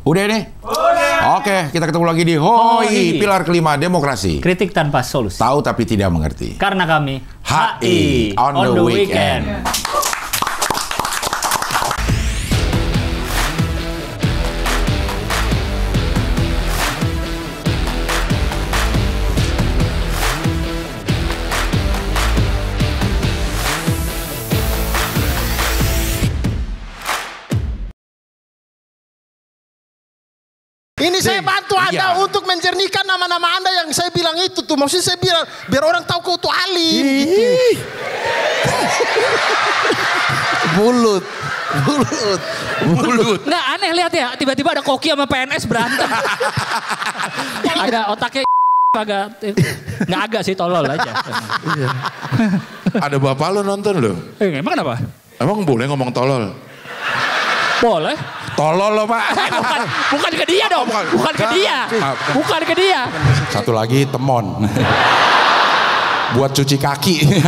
Udah ini? Udah. Oke, kita ketemu lagi di HOI, pilar kelima demokrasi. Kritik tanpa solusi. Tahu tapi tidak mengerti. Karena kami HI on the weekend. Ini saya bantu Anda untuk menjernihkan nama-nama Anda yang saya bilang itu tuh. Maksudnya saya bilang biar orang tahu kau tuh alim. Gitu. Mulut. Nggak aneh lihat ya, tiba-tiba ada Koki sama PNS berantem. Ada otaknya agak, nggak agak sih, tolol aja. Ada bapak lo nonton lo? Emang kenapa? Emang boleh ngomong tolol? Boleh. Tolol lo pak. Bukan ke dia dong. Bukan ke dia. Bukan ke dia. Satu lagi temon. Buat cuci kaki.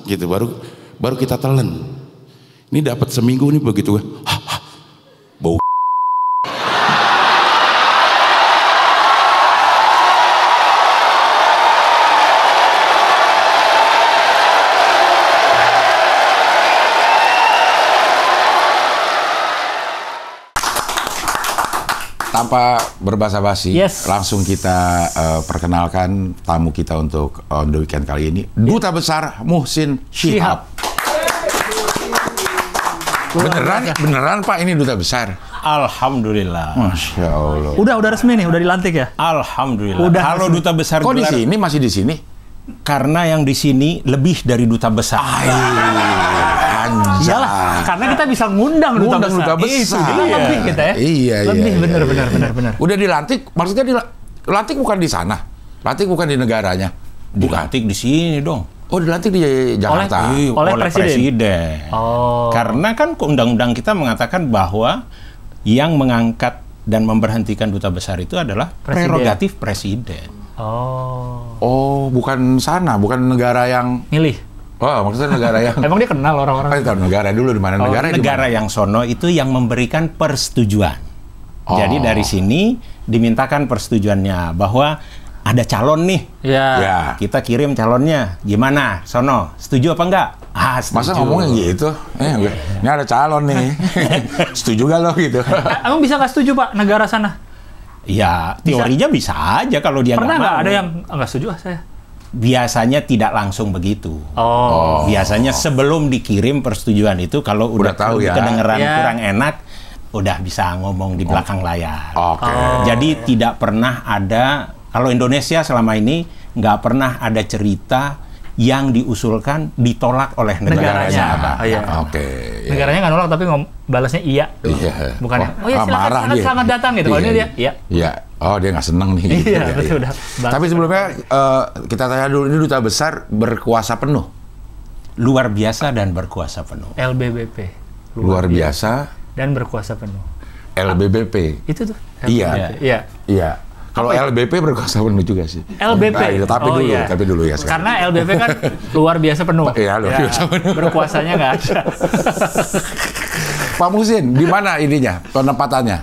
Gitu baru kita telan. Ini dapat seminggu nih begitu. Bau. Tanpa berbasa-basi, langsung kita perkenalkan tamu kita untuk On The Weekend kali ini, Duta Besar Muhsin Syihab. Beneran Pak ini Duta Besar? Alhamdulillah. Masya Allah. Udah resmi nih, udah dilantik ya? Alhamdulillah. Udah kalau resmi. Duta Besar Kok di gelar, sini masih di sini? karena yang di sini lebih dari Duta Besar. Iyalah, karena kita bisa ngundang Duta Besar. Besar. Itu lebih kita ya. Iya. Lebih benar. Udah dilantik, maksudnya dilantik bukan di sana, lantik bukan di negaranya. Dilantik di sini dong. Oh, dilantik di Jakarta. Oleh presiden. Oh. Karena kan undang-undang kita mengatakan bahwa yang mengangkat dan memberhentikan Duta Besar itu adalah prerogatif presiden. Oh, bukan sana, bukan negara yang milih. Oh, maksudnya negara yang Emang dia kenal orang-orang? Tahu negara dulu di mana negara yang sono itu yang memberikan persetujuan. Jadi dari sini dimintakan persetujuannya bahwa ada calon nih. Ya. Kita kirim calonnya. Gimana? Sono, setuju apa enggak? Setuju. Masa ngomongnya gitu? Ini ada calon nih. Setuju gak lo gitu? Emang bisa nggak setuju Pak negara sana? Ya, teorinya bisa aja kalau dia pernah nggak mau. ada yang nggak setuju saya? Biasanya tidak langsung begitu. Biasanya sebelum dikirim persetujuan itu kalau udah tahu ya. kedengeran kurang enak, udah bisa ngomong di belakang layar. Jadi tidak pernah ada, kalau Indonesia selama ini nggak pernah ada cerita yang diusulkan ditolak oleh negaranya. Negaranya nggak nolak tapi balasnya iya. Bukan. Silakan selamat datang gitu. Kalau dia iya. Oh, dia nggak seneng nih. Iya, betul. Tapi sebelumnya kita tanya dulu, ini Duta Besar berkuasa penuh? Luar biasa dan berkuasa penuh. LBBP. Luar biasa dan berkuasa penuh. LBBP. Itu tuh. Iya. Kalau LBP berkuasa penuh juga sih. LBP. Tapi dulu ya. Sekarang. Karena LBP kan luar biasa penuh. Iya, luar biasa penuh. Berkuasanya nggak ada. Pak Muhsin, di mana ininya penempatannya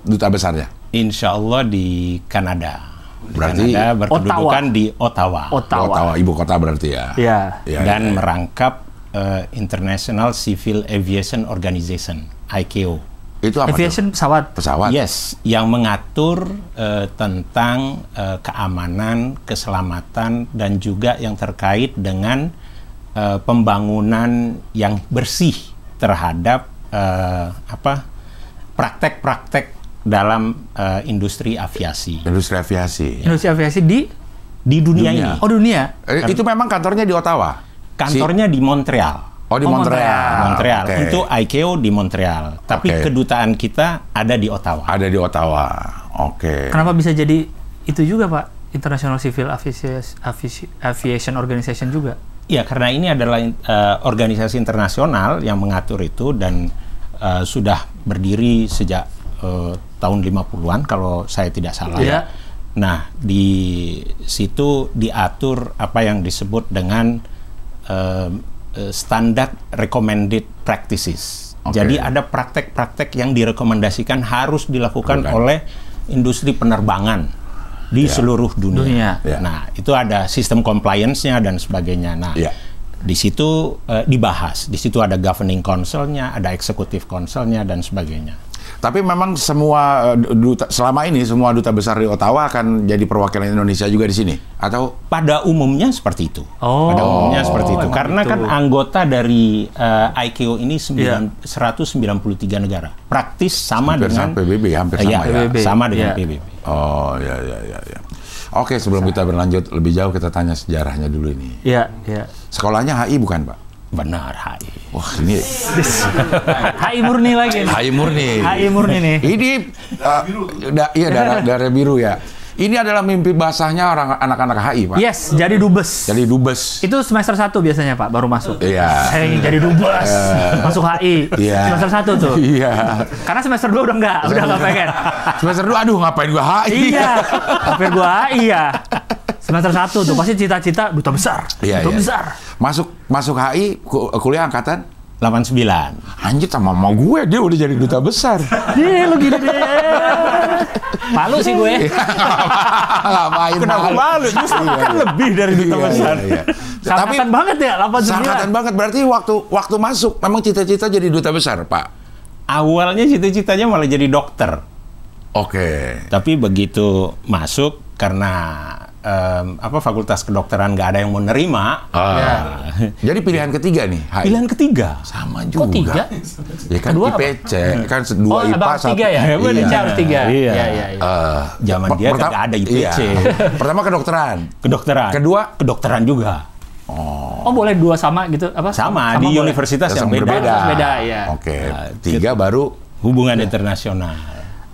Duta Besarnya? Insya Allah di Kanada. Berarti Kanada berkedudukan di Ottawa. Ottawa, ibu kota berarti ya. Dan merangkap International Civil Aviation Organization (ICAO). Itu apa? Aviation pesawat. Yes, yang mengatur tentang keamanan, keselamatan, dan juga yang terkait dengan pembangunan yang bersih terhadap praktek-praktek dalam industri aviasi. Industri aviasi. Industri aviasi di dunia ini. Oh, dunia. Itu memang kantornya di Ottawa. Kantornya di Montreal. Oh, di Montreal. Untuk ICAO di Montreal. Tapi kedutaan kita ada di Ottawa. Ada di Ottawa. Kenapa bisa jadi itu juga, Pak? International Civil Aviation Organization juga? Ya, karena ini adalah organisasi internasional yang mengatur itu dan sudah berdiri sejak tahun 50-an kalau saya tidak salah. Nah, di situ diatur apa yang disebut dengan standard recommended practices. Jadi ada praktek-praktek yang direkomendasikan harus dilakukan oleh industri penerbangan di seluruh dunia. Nah, itu ada sistem compliance-nya dan sebagainya. Nah, di situ dibahas. Di situ ada governing council-nya, ada executive council-nya dan sebagainya. Tapi memang semua selama ini semua duta besar di Ottawa akan jadi perwakilan Indonesia juga di sini, atau pada umumnya seperti itu. Pada umumnya seperti itu. Karena kan anggota dari ICAO ini 193 negara. Praktis sama dengan PBB, hampir sama sama dengan PBB. Oh ya. Oke, sebelum kita berlanjut lebih jauh, kita tanya sejarahnya dulu ini. Iya. Sekolahnya HI bukan, Pak? Benar, HI. Wah, ini HI murni lagi. HI murni. HI murni nih. Ini darah biru ya. Ini adalah mimpi basahnya anak-anak HI, Pak. Yes, jadi dubes. Jadi dubes. Itu semester 1 biasanya, Pak, baru masuk. Iya. Saya ingin jadi dubes. Masuk HI. Iya. Semester 1 tuh. Iya. Karena semester 2 udah enggak pengen. Semester 2, aduh ngapain gua HI? Iya. Hampir gua HI ya. Semester 1 tuh pasti cita-cita duta besar. Iya. Besar. Masuk HI kuliah angkatan 89. Anjir, sama mau gue dia udah jadi duta besar. Lu gini deh. Malu sih gue. Ngapain Kenapa malu? Justru kan lebih dari duta besar. Iya. Sangkatan banget ya, 89. Sangkatan banget, berarti waktu masuk memang cita-cita jadi duta besar, Pak. Awalnya cita-citanya malah jadi dokter. Oke. Tapi begitu masuk karena fakultas kedokteran nggak ada yang mau nerima. Jadi pilihan ketiga nih, HI. Pilihan ketiga. Sama juga. Kok 3? Ya kan Kedua IPC, kan 2 IPA, 1. 3 ya? Iya. Harus 3. Iya. Zaman dia nggak ada IPC. Pertama kedokteran. Kedokteran juga. Oh, boleh 2 sama gitu apa? Sama di boleh. universitas yang berbeda. Beda ya. Oke. 3 baru hubungan internasional.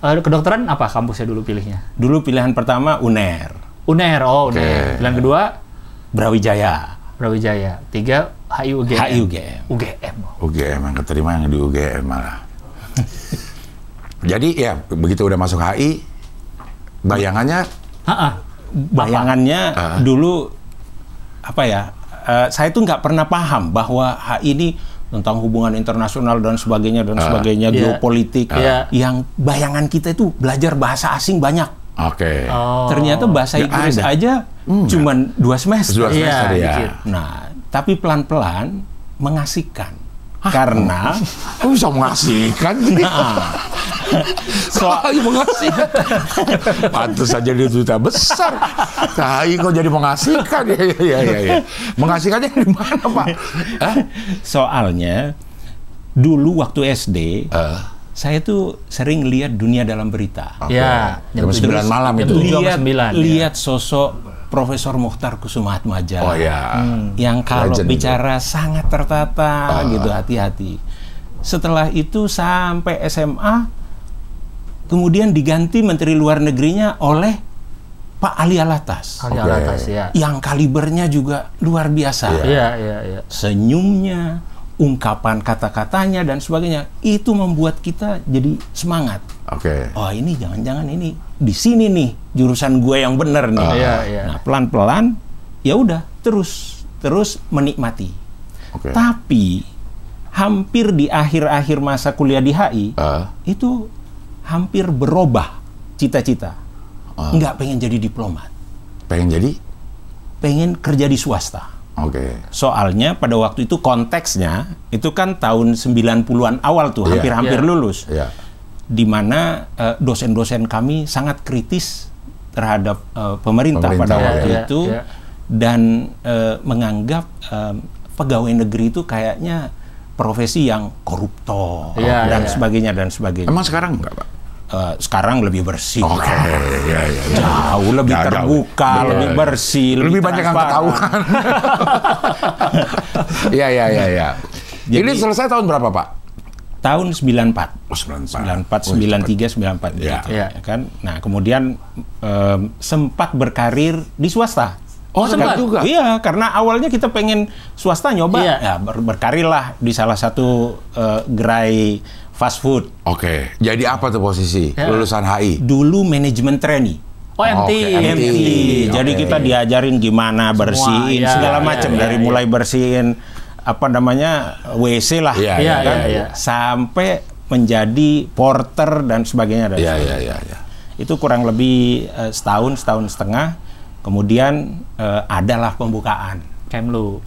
Kedokteran apa kampusnya dulu pilihnya? Dulu pilihan pertama UNER. UNER. Pilihan kedua Brawijaya. 3 HI UGM. UGM yang keterima yang di UGM malah. Jadi ya begitu udah masuk HI, bayangannya dulu apa ya? Saya tuh nggak pernah paham bahwa HI ini tentang hubungan internasional dan sebagainya geopolitik. Yang bayangan kita itu belajar bahasa asing banyak. Oke. Ternyata bahasa Inggris aja cuman 2 semester. Nah, tapi pelan-pelan mengasihkan. Karena bisa mengasihkan. Soalnya mengasihkan. Pantes aja dia duta besar. HI kok jadi mengasihkan. Iya. Mengasihkannya di mana, Pak? Soalnya dulu waktu SD saya tuh sering lihat Dunia Dalam Berita. Ya, jam 9 malam itu. Lihat sosok Profesor Mukhtar Kusumaatmadja. Oh ya. Yang kalau bicara sangat tertata gitu, hati-hati. Setelah itu sampai SMA, kemudian diganti Menteri Luar Negerinya oleh Pak Ali Alatas. Ya. Yang kalibernya juga luar biasa. Iya. Senyumnya, ungkapan kata-katanya dan sebagainya, itu membuat kita jadi semangat. Oke. Oh, ini jangan-jangan ini di sini nih jurusan gue yang bener nih. Nah, pelan-pelan ya udah terus menikmati. Tapi hampir di akhir-akhir masa kuliah di HI itu hampir berubah cita-cita. Nggak pengen jadi diplomat. Pengen kerja di swasta. Soalnya pada waktu itu konteksnya itu kan tahun 90-an awal tuh, hampir lulus. Di mana dosen-dosen kami sangat kritis terhadap pemerintah pada waktu itu dan menganggap pegawai negeri itu kayaknya profesi yang koruptor dan sebagainya. Emang sekarang enggak, Pak? Sekarang lebih bersih. Jauh lebih terbuka, lebih bersih, lebih banyak yang ketahuan. Iya. Ini selesai tahun berapa, Pak? Tahun 94. 93, 94 gitu. Kan? Nah, kemudian sempat berkarir di swasta. Sempat juga? Iya, karena awalnya kita pengen swasta nyoba. Ya, berkarir lah di salah satu gerai fast food. Jadi apa tuh posisi lulusan HI? Dulu manajemen trainee. MT. Jadi kita diajarin gimana bersihin segala macam dari mulai bersihin WC lah, sampai menjadi porter dan sebagainya. Itu kurang lebih setahun setengah. Kemudian adalah pembukaan Kemlu.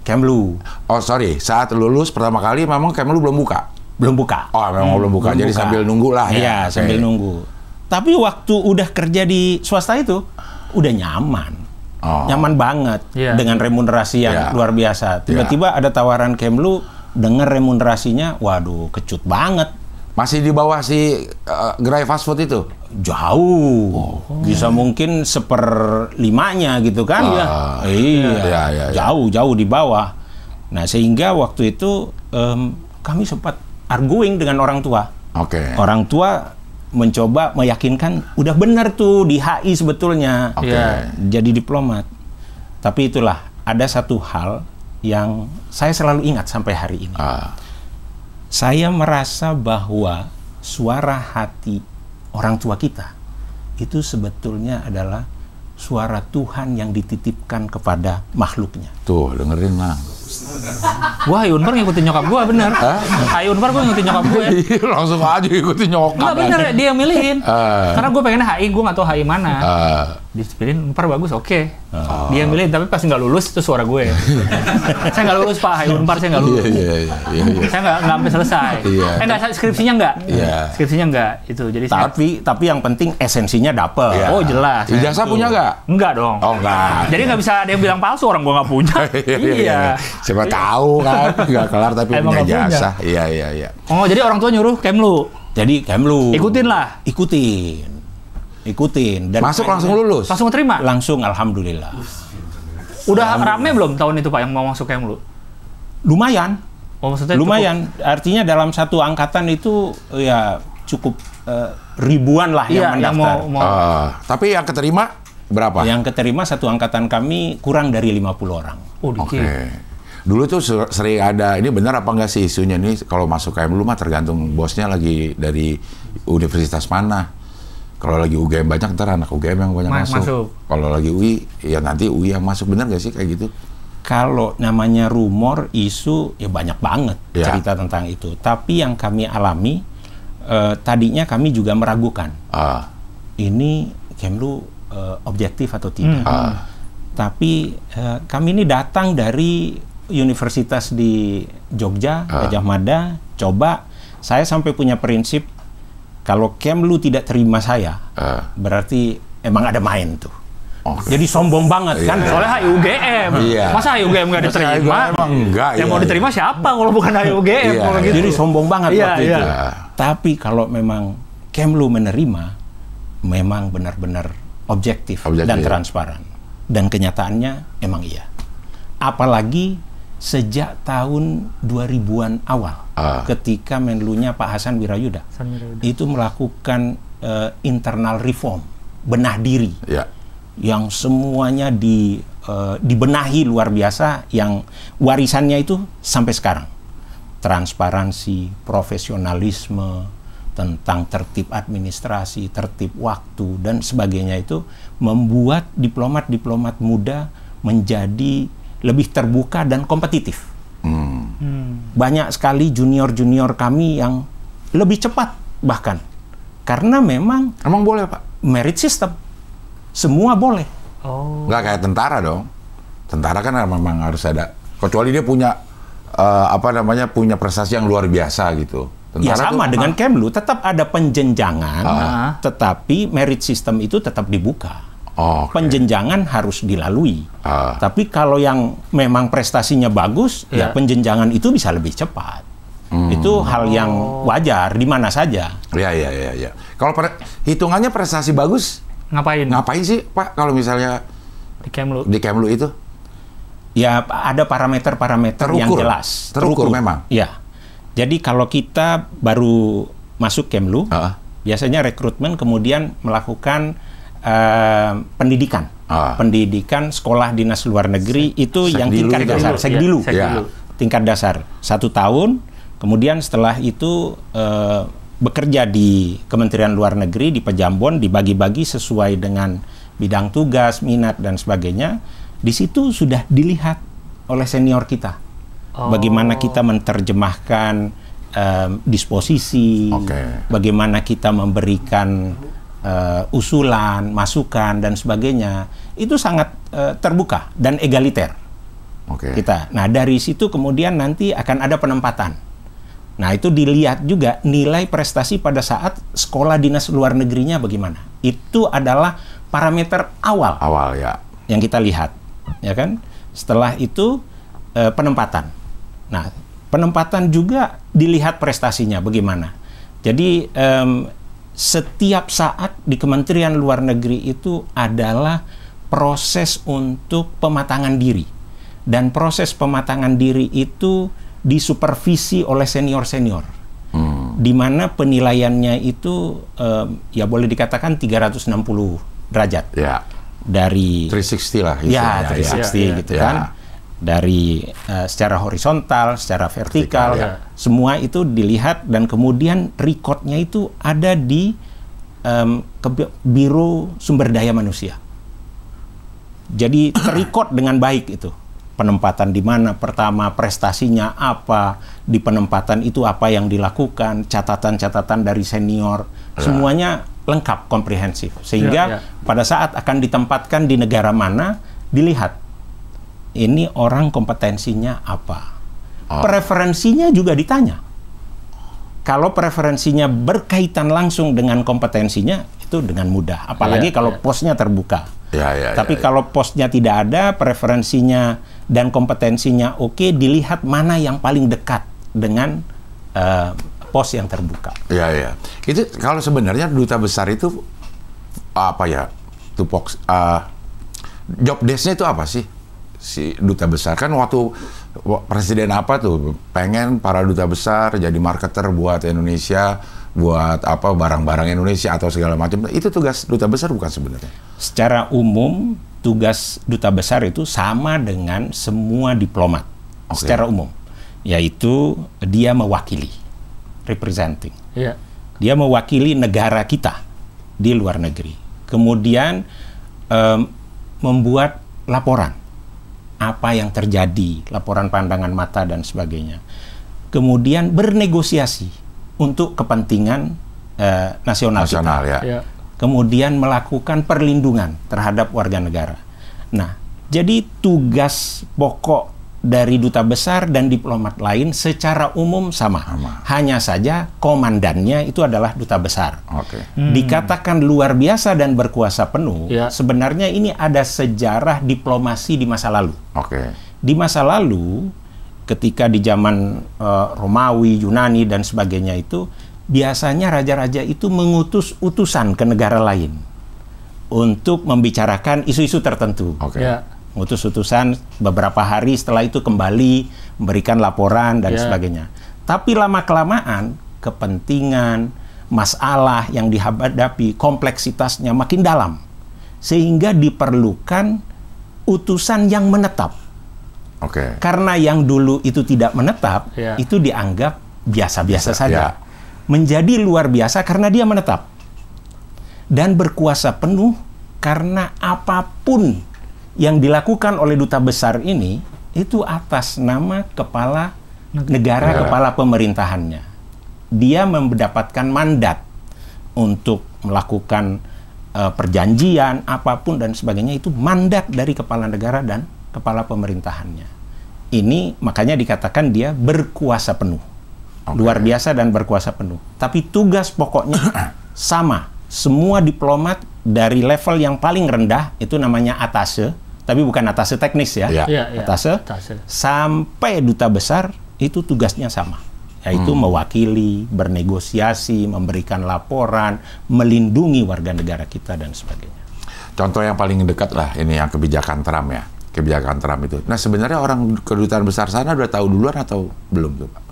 Oh sorry, saat lulus pertama kali memang Kemlu belum buka? Belum buka. Oh memang belum buka, jadi sambil nunggu lah ya? Iya, sambil nunggu. Tapi waktu udah kerja di swasta itu, udah nyaman. Nyaman banget dengan remunerasi yang luar biasa. Tiba-tiba ada tawaran Kemlu dengan remunerasinya, waduh kecut banget. Masih di bawah si gerai fast food itu? Jauh. Bisa mungkin 1/5-nya gitu kan. Jauh di bawah. Nah sehingga waktu itu kami sempat arguing dengan orang tua. Orang tua mencoba meyakinkan udah benar tuh di HI sebetulnya jadi diplomat. Tapi itulah, ada satu hal yang saya selalu ingat sampai hari ini. Saya merasa bahwa suara hati orang tua kita itu sebetulnya adalah suara Tuhan yang dititipkan kepada makhluknya. Tuh, dengerin lah. Wah, Unpar ngikutin nyokap gua, bener. Unpar gua ngikutin nyokap gue. Langsung aja ikutin nyokap. Enggak, bener, dia yang milihin. Karena gue pengennya HI, gue nggak tahu HI mana. Dipilihin Unpar bagus, oke. Dia yang milihin, tapi pas nggak lulus itu suara gue. Saya nggak lulus Pak, HI Unpar saya nggak lulus. Saya nggak sampai selesai. Nggak, skripsinya nggak. Skripsinya nggak. Itu jadi. Tapi yang penting esensinya dapet. Oh jelas. Ijazah punya nggak? Enggak dong. Oh enggak. Jadi nggak bisa ada yang bilang palsu, orang gue nggak punya. Iya. Siapa tahu kan nggak kelar tapi punya jasa. Iya. Oh jadi orang tua nyuruh Kemlu. Jadi Kemlu. Ikutin lah. Ikutin. Dan masuk langsung lulus. Langsung terima. Langsung, alhamdulillah. Udah rame belum tahun itu Pak yang mau masuk Kemlu? Lumayan. Oh maksudnya lumayan. Cukup. Artinya dalam satu angkatan itu ya cukup ribuan lah yang mendaftar. Tapi yang keterima berapa? Yang keterima satu angkatan kami kurang dari 50 orang. Oke. Dulu tuh sering ada, ini benar apa enggak sih isunya nih, kalau masuk Kemlu mah tergantung bosnya lagi dari universitas mana. Kalau lagi UGM banyak, ntar anak UGM yang banyak masuk. Kalau lagi UI, ya nanti UI yang masuk. Benar nggak sih kayak gitu? Kalau namanya rumor, isu, ya banyak banget cerita tentang itu. Tapi yang kami alami, tadinya kami juga meragukan. Ini Kemlu objektif atau tidak. Tapi kami ini datang dari universitas di Jogja, Gajah Mada, coba. Saya sampai punya prinsip, kalau Kemlu tidak terima saya, berarti emang ada main tuh. Jadi sombong banget kan, soalnya HI UGM. Masa HI UGM nggak diterima? Yang mau diterima siapa kalau bukan HI UGM? Gitu. Jadi sombong banget waktu itu. Tapi kalau memang Kemlu menerima, memang benar-benar objektif dan transparan. Dan kenyataannya emang iya. Apalagi sejak tahun 2000-an awal, ketika Menlunya Pak Hasan Wirayuda itu melakukan internal reform, benah diri, yang semuanya dibenahi luar biasa, yang warisannya itu sampai sekarang. Transparansi, profesionalisme, tentang tertib administrasi, tertib waktu, dan sebagainya itu membuat diplomat-diplomat muda menjadi lebih terbuka dan kompetitif. Banyak sekali junior-junior kami yang lebih cepat bahkan. Karena memang boleh Pak? Merit system. Semua boleh. Nggak kayak tentara dong. Tentara kan memang harus ada. Kecuali dia punya punya prestasi yang luar biasa gitu. Tentara ya sama dengan Kemlu, tetap ada penjenjangan, tetapi merit system itu tetap dibuka. Penjenjangan harus dilalui. Tapi kalau yang memang prestasinya bagus, ya penjenjangan itu bisa lebih cepat. Itu hal yang wajar di mana saja. Iya. Kalau hitungannya prestasi bagus, ngapain sih Pak kalau misalnya di Kemlu itu? Ya ada parameter-parameter yang jelas. Terukur memang. Ya. Jadi kalau kita baru masuk Kemlu, biasanya rekrutmen kemudian melakukan pendidikan. Pendidikan sekolah dinas luar negeri itu yang tingkat dasar, Sekdilu. Tingkat dasar 1 tahun, kemudian setelah itu bekerja di Kementerian Luar Negeri di Pejambon, dibagi-bagi sesuai dengan bidang tugas, minat dan sebagainya. Di situ sudah dilihat oleh senior kita bagaimana kita menerjemahkan disposisi, bagaimana kita memberikan usulan, masukan dan sebagainya, itu sangat terbuka dan egaliter. Kita. Nah, dari situ kemudian nanti akan ada penempatan. Nah, itu dilihat juga nilai prestasi pada saat sekolah dinas luar negerinya bagaimana. Itu adalah parameter awal ya yang kita lihat, ya kan? Setelah itu penempatan. Nah, penempatan juga dilihat prestasinya bagaimana. Jadi setiap saat di Kementerian Luar Negeri itu adalah proses untuk pematangan diri. Dan proses pematangan diri itu disupervisi oleh senior-senior. Di mana penilaiannya itu ya boleh dikatakan 360 derajat. Ya. Dari 360 lah. Ya, 360 gitu kan. Dari secara horizontal, secara vertikal, semua itu dilihat dan kemudian recordnya itu ada di Biro Sumber Daya Manusia. Jadi terrecord dengan baik itu. Penempatan di mana, pertama prestasinya apa, di penempatan itu apa yang dilakukan, catatan-catatan dari senior, semuanya lengkap, komprehensif. Sehingga pada saat akan ditempatkan di negara mana, dilihat ini orang kompetensinya apa. Preferensinya juga ditanya. Kalau preferensinya berkaitan langsung dengan kompetensinya, itu dengan mudah. Apalagi kalau posnya terbuka. Tapi kalau posnya tidak ada, preferensinya dan kompetensinya oke, dilihat mana yang paling dekat dengan pos yang terbuka. Itu kalau sebenarnya duta besar itu apa ya? Job desk-nya itu apa sih? Si duta besar kan waktu presiden apa tuh pengen para duta besar jadi marketer buat Indonesia, buat apa barang-barang Indonesia atau segala macam. Itu tugas duta besar bukan sebenarnya? Secara umum tugas duta besar itu sama dengan semua diplomat secara umum, yaitu dia mewakili, representing. Dia mewakili negara kita di luar negeri. Kemudian membuat laporan apa yang terjadi, laporan pandangan mata dan sebagainya. Kemudian bernegosiasi untuk kepentingan nasional kita. Kemudian melakukan perlindungan terhadap warga negara. Nah, jadi tugas pokok dari duta besar dan diplomat lain secara umum sama. Hanya saja komandannya itu adalah duta besar. Dikatakan luar biasa dan berkuasa penuh, sebenarnya ini ada sejarah diplomasi di masa lalu. Di masa lalu, ketika di zaman Romawi, Yunani, dan sebagainya itu, biasanya raja-raja itu mengutus utusan ke negara lain untuk membicarakan isu-isu tertentu. Mengutus utusan beberapa hari, setelah itu kembali memberikan laporan dan sebagainya. Tapi lama-kelamaan kepentingan, masalah yang dihadapi, kompleksitasnya makin dalam. Sehingga diperlukan utusan yang menetap. Karena yang dulu itu tidak menetap, itu dianggap biasa-biasa saja. Menjadi luar biasa karena dia menetap. Dan berkuasa penuh karena apapun yang dilakukan oleh duta besar ini, itu atas nama kepala negara, kepala pemerintahannya. Dia mendapatkan mandat untuk melakukan perjanjian, apapun dan sebagainya, itu mandat dari kepala negara dan kepala pemerintahannya. Ini makanya dikatakan dia berkuasa penuh. Luar biasa dan berkuasa penuh. Tapi tugas pokoknya sama. Semua diplomat dari level yang paling rendah, itu namanya atase, tapi bukan atase teknis ya. Atase, sampai duta besar, itu tugasnya sama. Yaitu mewakili, bernegosiasi, memberikan laporan, melindungi warga negara kita dan sebagainya. Contoh yang paling dekat lah, ini yang kebijakan Trump ya. Kebijakan Trump itu. Nah sebenarnya orang kedutaan besar sana udah tahu duluan atau belum tuh Pak?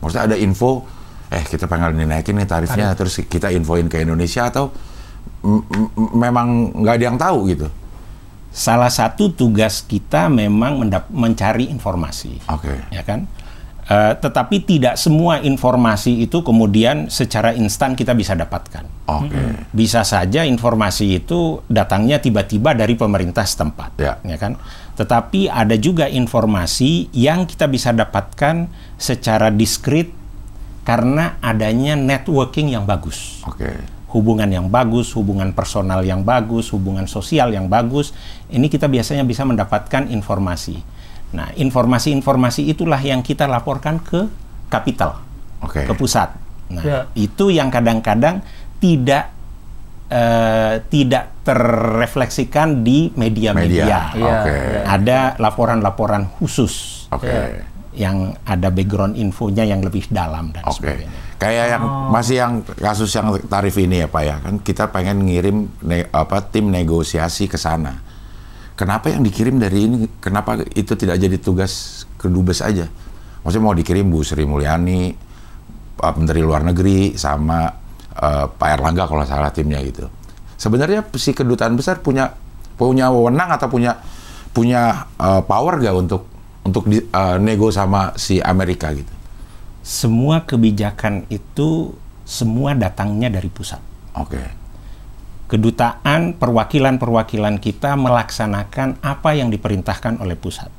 Maksudnya ada info, kita pengen dinaikin nih tarifnya, terus kita infoin ke Indonesia, atau memang nggak ada yang tahu gitu? Salah satu tugas kita memang mencari informasi, ya kan? Tetapi tidak semua informasi itu kemudian secara instan kita bisa dapatkan. Bisa saja informasi itu datangnya tiba-tiba dari pemerintah setempat, ya kan? Tetapi ada juga informasi yang kita bisa dapatkan secara diskret karena adanya networking yang bagus. Hubungan yang bagus, hubungan personal yang bagus, hubungan sosial yang bagus. Ini kita biasanya bisa mendapatkan informasi. Nah, informasi-informasi itulah yang kita laporkan ke kapital, ke pusat. Nah, itu yang kadang-kadang tidak terrefleksikan di media-media. Ada laporan-laporan khusus yang ada background infonya yang lebih dalam dan sebagainya. Kayak yang masih yang kasus yang tarif ini ya Pak ya, kan kita pengen ngirim tim negosiasi ke sana. Kenapa yang dikirim dari ini? Kenapa itu tidak jadi tugas ke Dubes aja? Maksudnya mau dikirim Bu Sri Mulyani, Menteri Luar Negeri sama Pak Erlangga kalau salah timnya gitu. Sebenarnya si kedutaan besar punya wewenang atau punya power gak untuk nego sama si Amerika gitu? Semua kebijakan itu semua datangnya dari pusat. Kedutaan, perwakilan kita melaksanakan apa yang diperintahkan oleh pusat.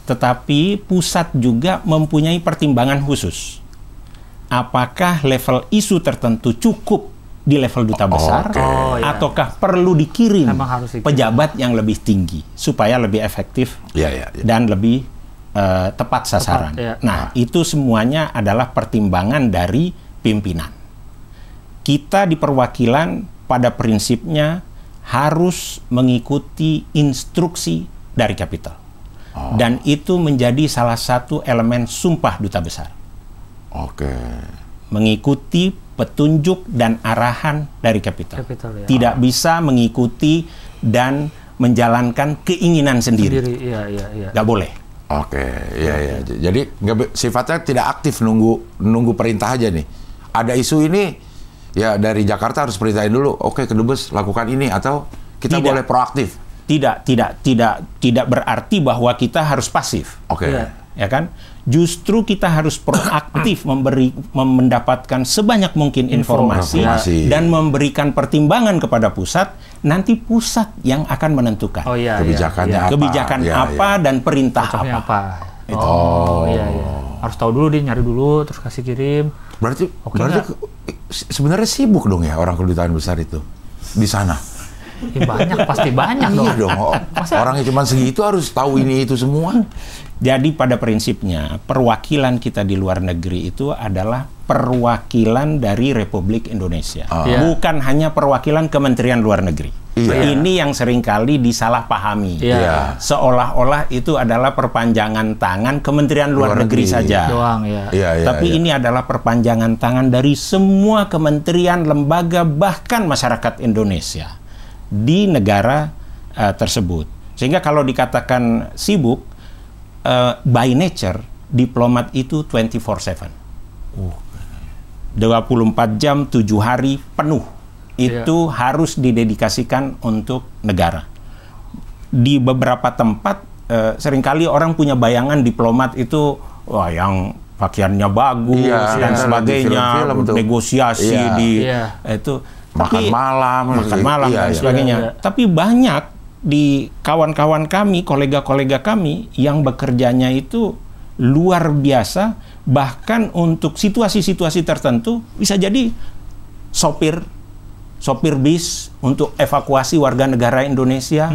Tetapi pusat juga mempunyai pertimbangan khusus. Apakah level isu tertentu cukup di level duta besar, ataukah perlu dikirim pejabat yang lebih tinggi supaya lebih efektif dan lebih tepat sasaran. Nah, itu semuanya adalah pertimbangan dari pimpinan. Kita di perwakilan pada prinsipnya harus mengikuti instruksi dari kapital. Dan itu menjadi salah satu elemen sumpah duta besar. Mengikuti petunjuk dan arahan dari kapital. Tidak bisa mengikuti dan menjalankan keinginan sendiri. Nggak boleh. Jadi sifatnya tidak aktif nunggu perintah aja nih. Ada isu ini, ya dari Jakarta harus perintahin dulu. Ke Dubes lakukan ini, atau kita boleh proaktif. Tidak berarti bahwa kita harus pasif. Ya kan? Justru kita harus proaktif mendapatkan sebanyak mungkin informasi dan memberikan pertimbangan kepada pusat. Nanti pusat yang akan menentukan kebijakannya apa dan perintah apa. Harus tahu dulu, nyari dulu, terus kasih kirim. Berarti sebenarnya sibuk dong ya orang kedutaan besar itu di sana. Pasti banyak dong. Orangnya cuma segitu harus tahu ini itu semua. Jadi pada prinsipnya perwakilan kita di luar negeri itu adalah perwakilan dari Republik Indonesia, bukan hanya perwakilan Kementerian Luar Negeri. Ini yang seringkali disalahpahami. Seolah-olah itu adalah perpanjangan tangan Kementerian Luar Negeri saja. Tapi ini adalah perpanjangan tangan dari semua kementerian, lembaga, bahkan masyarakat Indonesia di negara tersebut. Sehingga kalau dikatakan sibuk, by nature, diplomat itu 24/7. 24 jam, 7 hari penuh. Itu harus didedikasikan untuk negara. Di beberapa tempat, seringkali orang punya bayangan diplomat itu, yang pakaiannya bagus dan sebagainya, negosiasi itu. Makan malam dan sebagainya. Tapi banyak di kawan-kawan kami, kolega-kolega kami yang bekerjanya itu luar biasa, bahkan untuk situasi-situasi tertentu bisa jadi sopir bis untuk evakuasi warga negara Indonesia,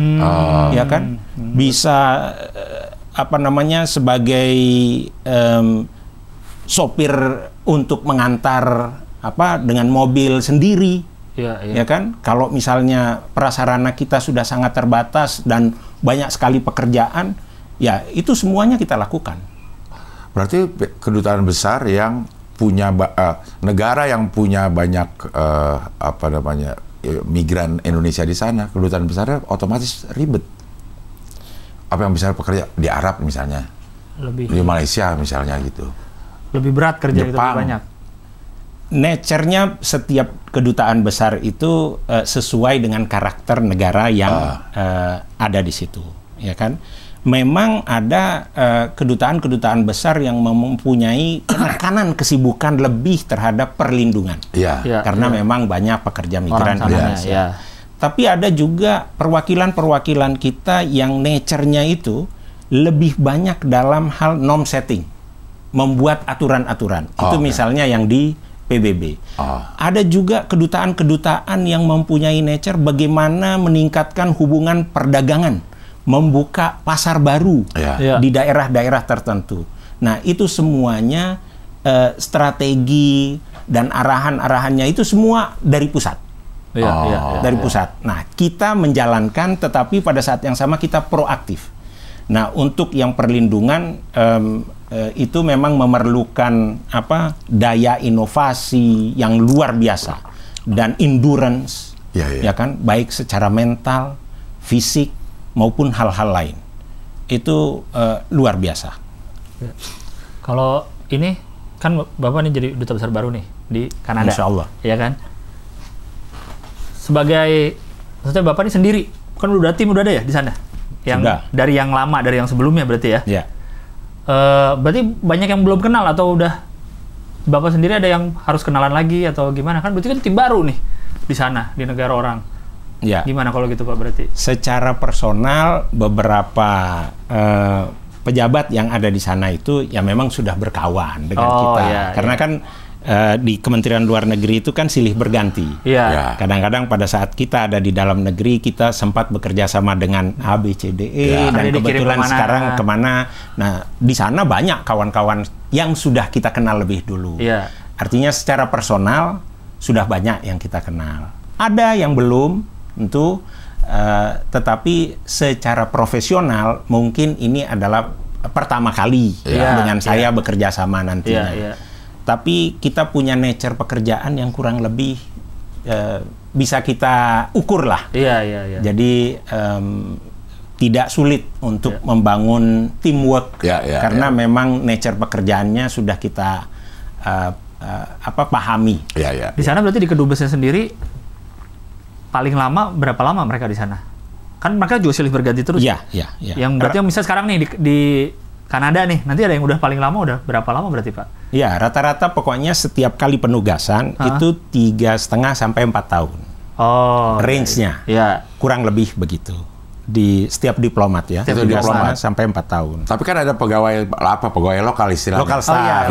ya kan? Bisa sebagai sopir untuk mengantar dengan mobil sendiri. Ya kan, kalau misalnya prasarana kita sudah sangat terbatas dan banyak sekali pekerjaan, ya itu semuanya kita lakukan. Berarti kedutaan besar yang punya negara yang punya banyak migran Indonesia di sana, kedutaan besarnya otomatis ribet. Apa yang bisa pekerja di Arab misalnya, di Malaysia misalnya gitu. Lebih berat kerja itu, lebih banyak. Nature-nya setiap kedutaan besar itu sesuai dengan karakter negara yang ada di situ, ya kan? memang ada kedutaan-kedutaan besar yang mempunyai penekanan kesibukan lebih terhadap perlindungan. Karena memang banyak pekerja migran Indonesia. Tapi ada juga perwakilan-perwakilan kita yang nature-nya itu lebih banyak dalam hal norm setting, membuat aturan-aturan. Itu misalnya yang di PBB. Ada juga kedutaan-kedutaan yang mempunyai nature bagaimana meningkatkan hubungan perdagangan, membuka pasar baru di daerah-daerah tertentu. Nah, itu semuanya strategi dan arahan-arahannya itu semua dari pusat. Dari pusat. Nah, kita menjalankan, tetapi pada saat yang sama kita proaktif. Nah, untuk yang perlindungan itu memang memerlukan daya inovasi yang luar biasa dan endurance, ya kan, baik secara mental, fisik maupun hal-hal lain. Itu luar biasa. Kalau ini kan Bapak nih jadi duta besar baru nih di Kanada. Insya Allah. Ya kan? Sebagai, maksudnya Bapak ini sendiri, kan udah tim udah ada ya di sana? Yang sudah. Dari yang lama, dari yang sebelumnya berarti ya? Iya. Berarti banyak yang belum kenal atau udah Bapak sendiri ada yang harus kenalan lagi atau gimana? Kan berarti kan tim baru nih di sana, di negara orang. Ya. Gimana kalau gitu Pak berarti? Secara personal beberapa pejabat yang ada di sana itu ya memang sudah berkawan dengan kita. Karena kan di Kementerian Luar Negeri itu kan silih berganti. Kadang-kadang pada saat kita ada di dalam negeri kita sempat bekerja sama dengan A, B, C, D, E dan kebetulan sekarang kemana. Nah, di sana banyak kawan-kawan yang sudah kita kenal lebih dulu. Artinya secara personal sudah banyak yang kita kenal. Ada yang belum tentu, tetapi secara profesional mungkin ini adalah pertama kali dengan saya bekerja sama nantinya. Tapi kita punya nature pekerjaan yang kurang lebih bisa kita ukur lah. Jadi tidak sulit untuk membangun teamwork karena memang nature pekerjaannya sudah kita pahami. Di sana berarti di kedubesnya sendiri paling lama berapa lama mereka di sana? Kan mereka juga silih berganti terus. Yang berarti yang misalnya sekarang nih di Kanada nih, nanti ada yang udah paling lama, udah berapa lama berarti Pak? Ya, rata-rata pokoknya setiap kali penugasan itu 3,5 sampai 4 tahun. Range-nya, kurang lebih begitu. Di setiap diplomat ya, 3,5 sampai 4 tahun. Tapi kan ada pegawai lokal istilahnya. Lokal staff.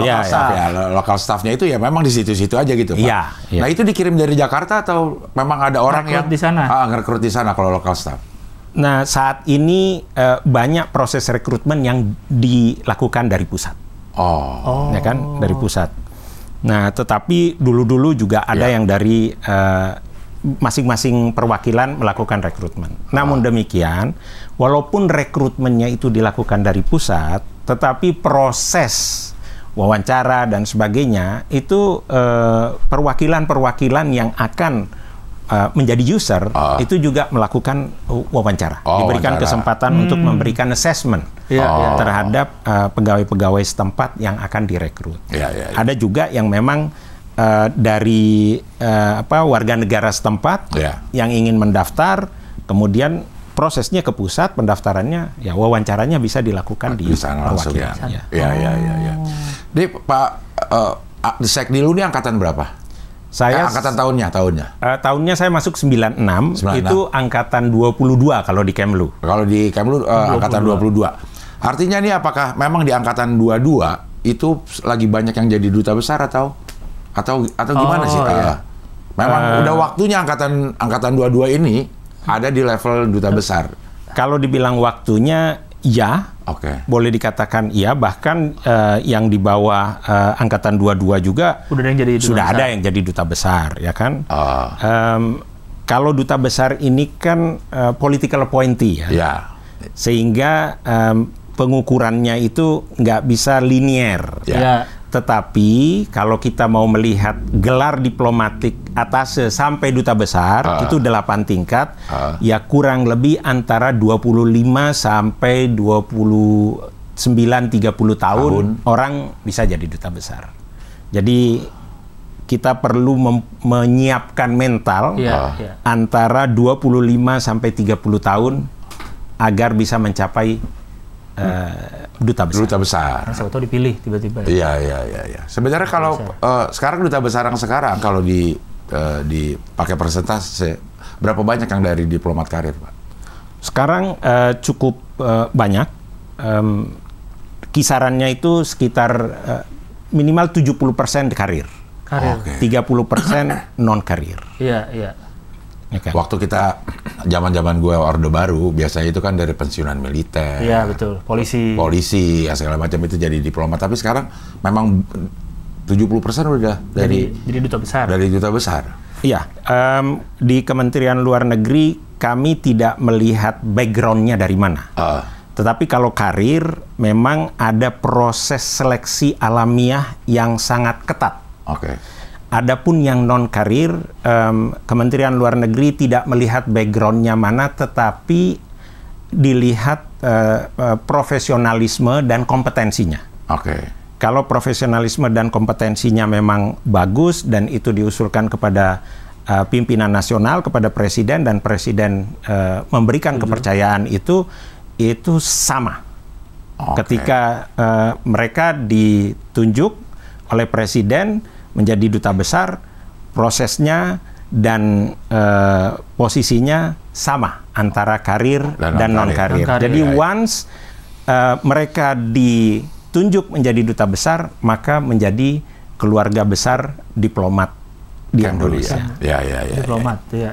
Lokal staffnya itu ya memang di situ-situ aja gitu Pak. Nah, itu dikirim dari Jakarta atau memang ada orang yang di sana? Ngerekrut di sana kalau lokal staff. Nah, saat ini banyak proses rekrutmen yang dilakukan dari pusat. Ya kan, dari pusat. Nah, tetapi dulu-dulu juga ada yang dari masing-masing perwakilan melakukan rekrutmen. Namun demikian, walaupun rekrutmennya itu dilakukan dari pusat, tetapi proses wawancara dan sebagainya itu perwakilan-perwakilan yang akan menjadi user itu juga melakukan wawancara, diberikan kesempatan untuk memberikan assessment terhadap pegawai-pegawai setempat yang akan direkrut. Ada juga yang memang dari warga negara setempat yang ingin mendaftar, kemudian prosesnya ke pusat, pendaftarannya, ya wawancaranya bisa dilakukan di sana langsung ya. Jadi Pak Sekdil ini angkatan berapa? Saya angkatan tahunnya. Tahunnya saya masuk 96, itu angkatan 22 kalau di Kemlu. Kalau di Kemlu angkatan 22. Artinya nih apakah memang di angkatan 22 itu lagi banyak yang jadi duta besar atau gimana sih? Memang udah waktunya angkatan 22 ini ada di level duta besar. Kalau dibilang waktunya ya, boleh dikatakan iya, bahkan yang di bawah angkatan 22 juga sudah ada yang jadi duta besar, ya kan? Kalau duta besar ini kan political appointee ya. Sehingga pengukurannya itu nggak bisa linear. Tetapi kalau kita mau melihat gelar diplomatik atase sampai duta besar itu 8 tingkat, ya kurang lebih antara 25 sampai 29 30 tahun orang bisa jadi duta besar. Jadi kita perlu menyiapkan mental antara 25 sampai 30 tahun agar bisa mencapai duta besar. Duta besar. Nah, siapa tahu dipilih tiba-tiba. Iya. Sebenarnya kalau sekarang duta besar yang sekarang kalau dipakai persentase berapa banyak yang dari diplomat karir, Pak? Sekarang cukup banyak. Kisarannya itu sekitar minimal 70% karir. 30% non karir. Iya. Ya kan? Waktu kita zaman gue Orde Baru biasanya itu kan dari pensiunan militer. Iya betul. Polisi ya segala macam itu jadi diplomat. Tapi sekarang memang 70% udah dari duta besar. Dari duta besar. Iya. Di Kementerian Luar Negeri kami tidak melihat backgroundnya dari mana. Tetapi kalau karir memang ada proses seleksi alamiah yang sangat ketat. Oke. Adapun yang non karir, Kementerian Luar Negeri tidak melihat backgroundnya mana, tetapi dilihat profesionalisme dan kompetensinya. Oke. Kalau profesionalisme dan kompetensinya memang bagus dan itu diusulkan kepada pimpinan nasional, kepada presiden, dan presiden memberikan kepercayaan itu sama. Ketika mereka ditunjuk oleh presiden menjadi duta besar, prosesnya dan posisinya sama antara karir dan non-karir. Jadi once mereka ditunjuk menjadi duta besar, maka menjadi keluarga besar diplomat di Indonesia. Ya. Diplomat, ya.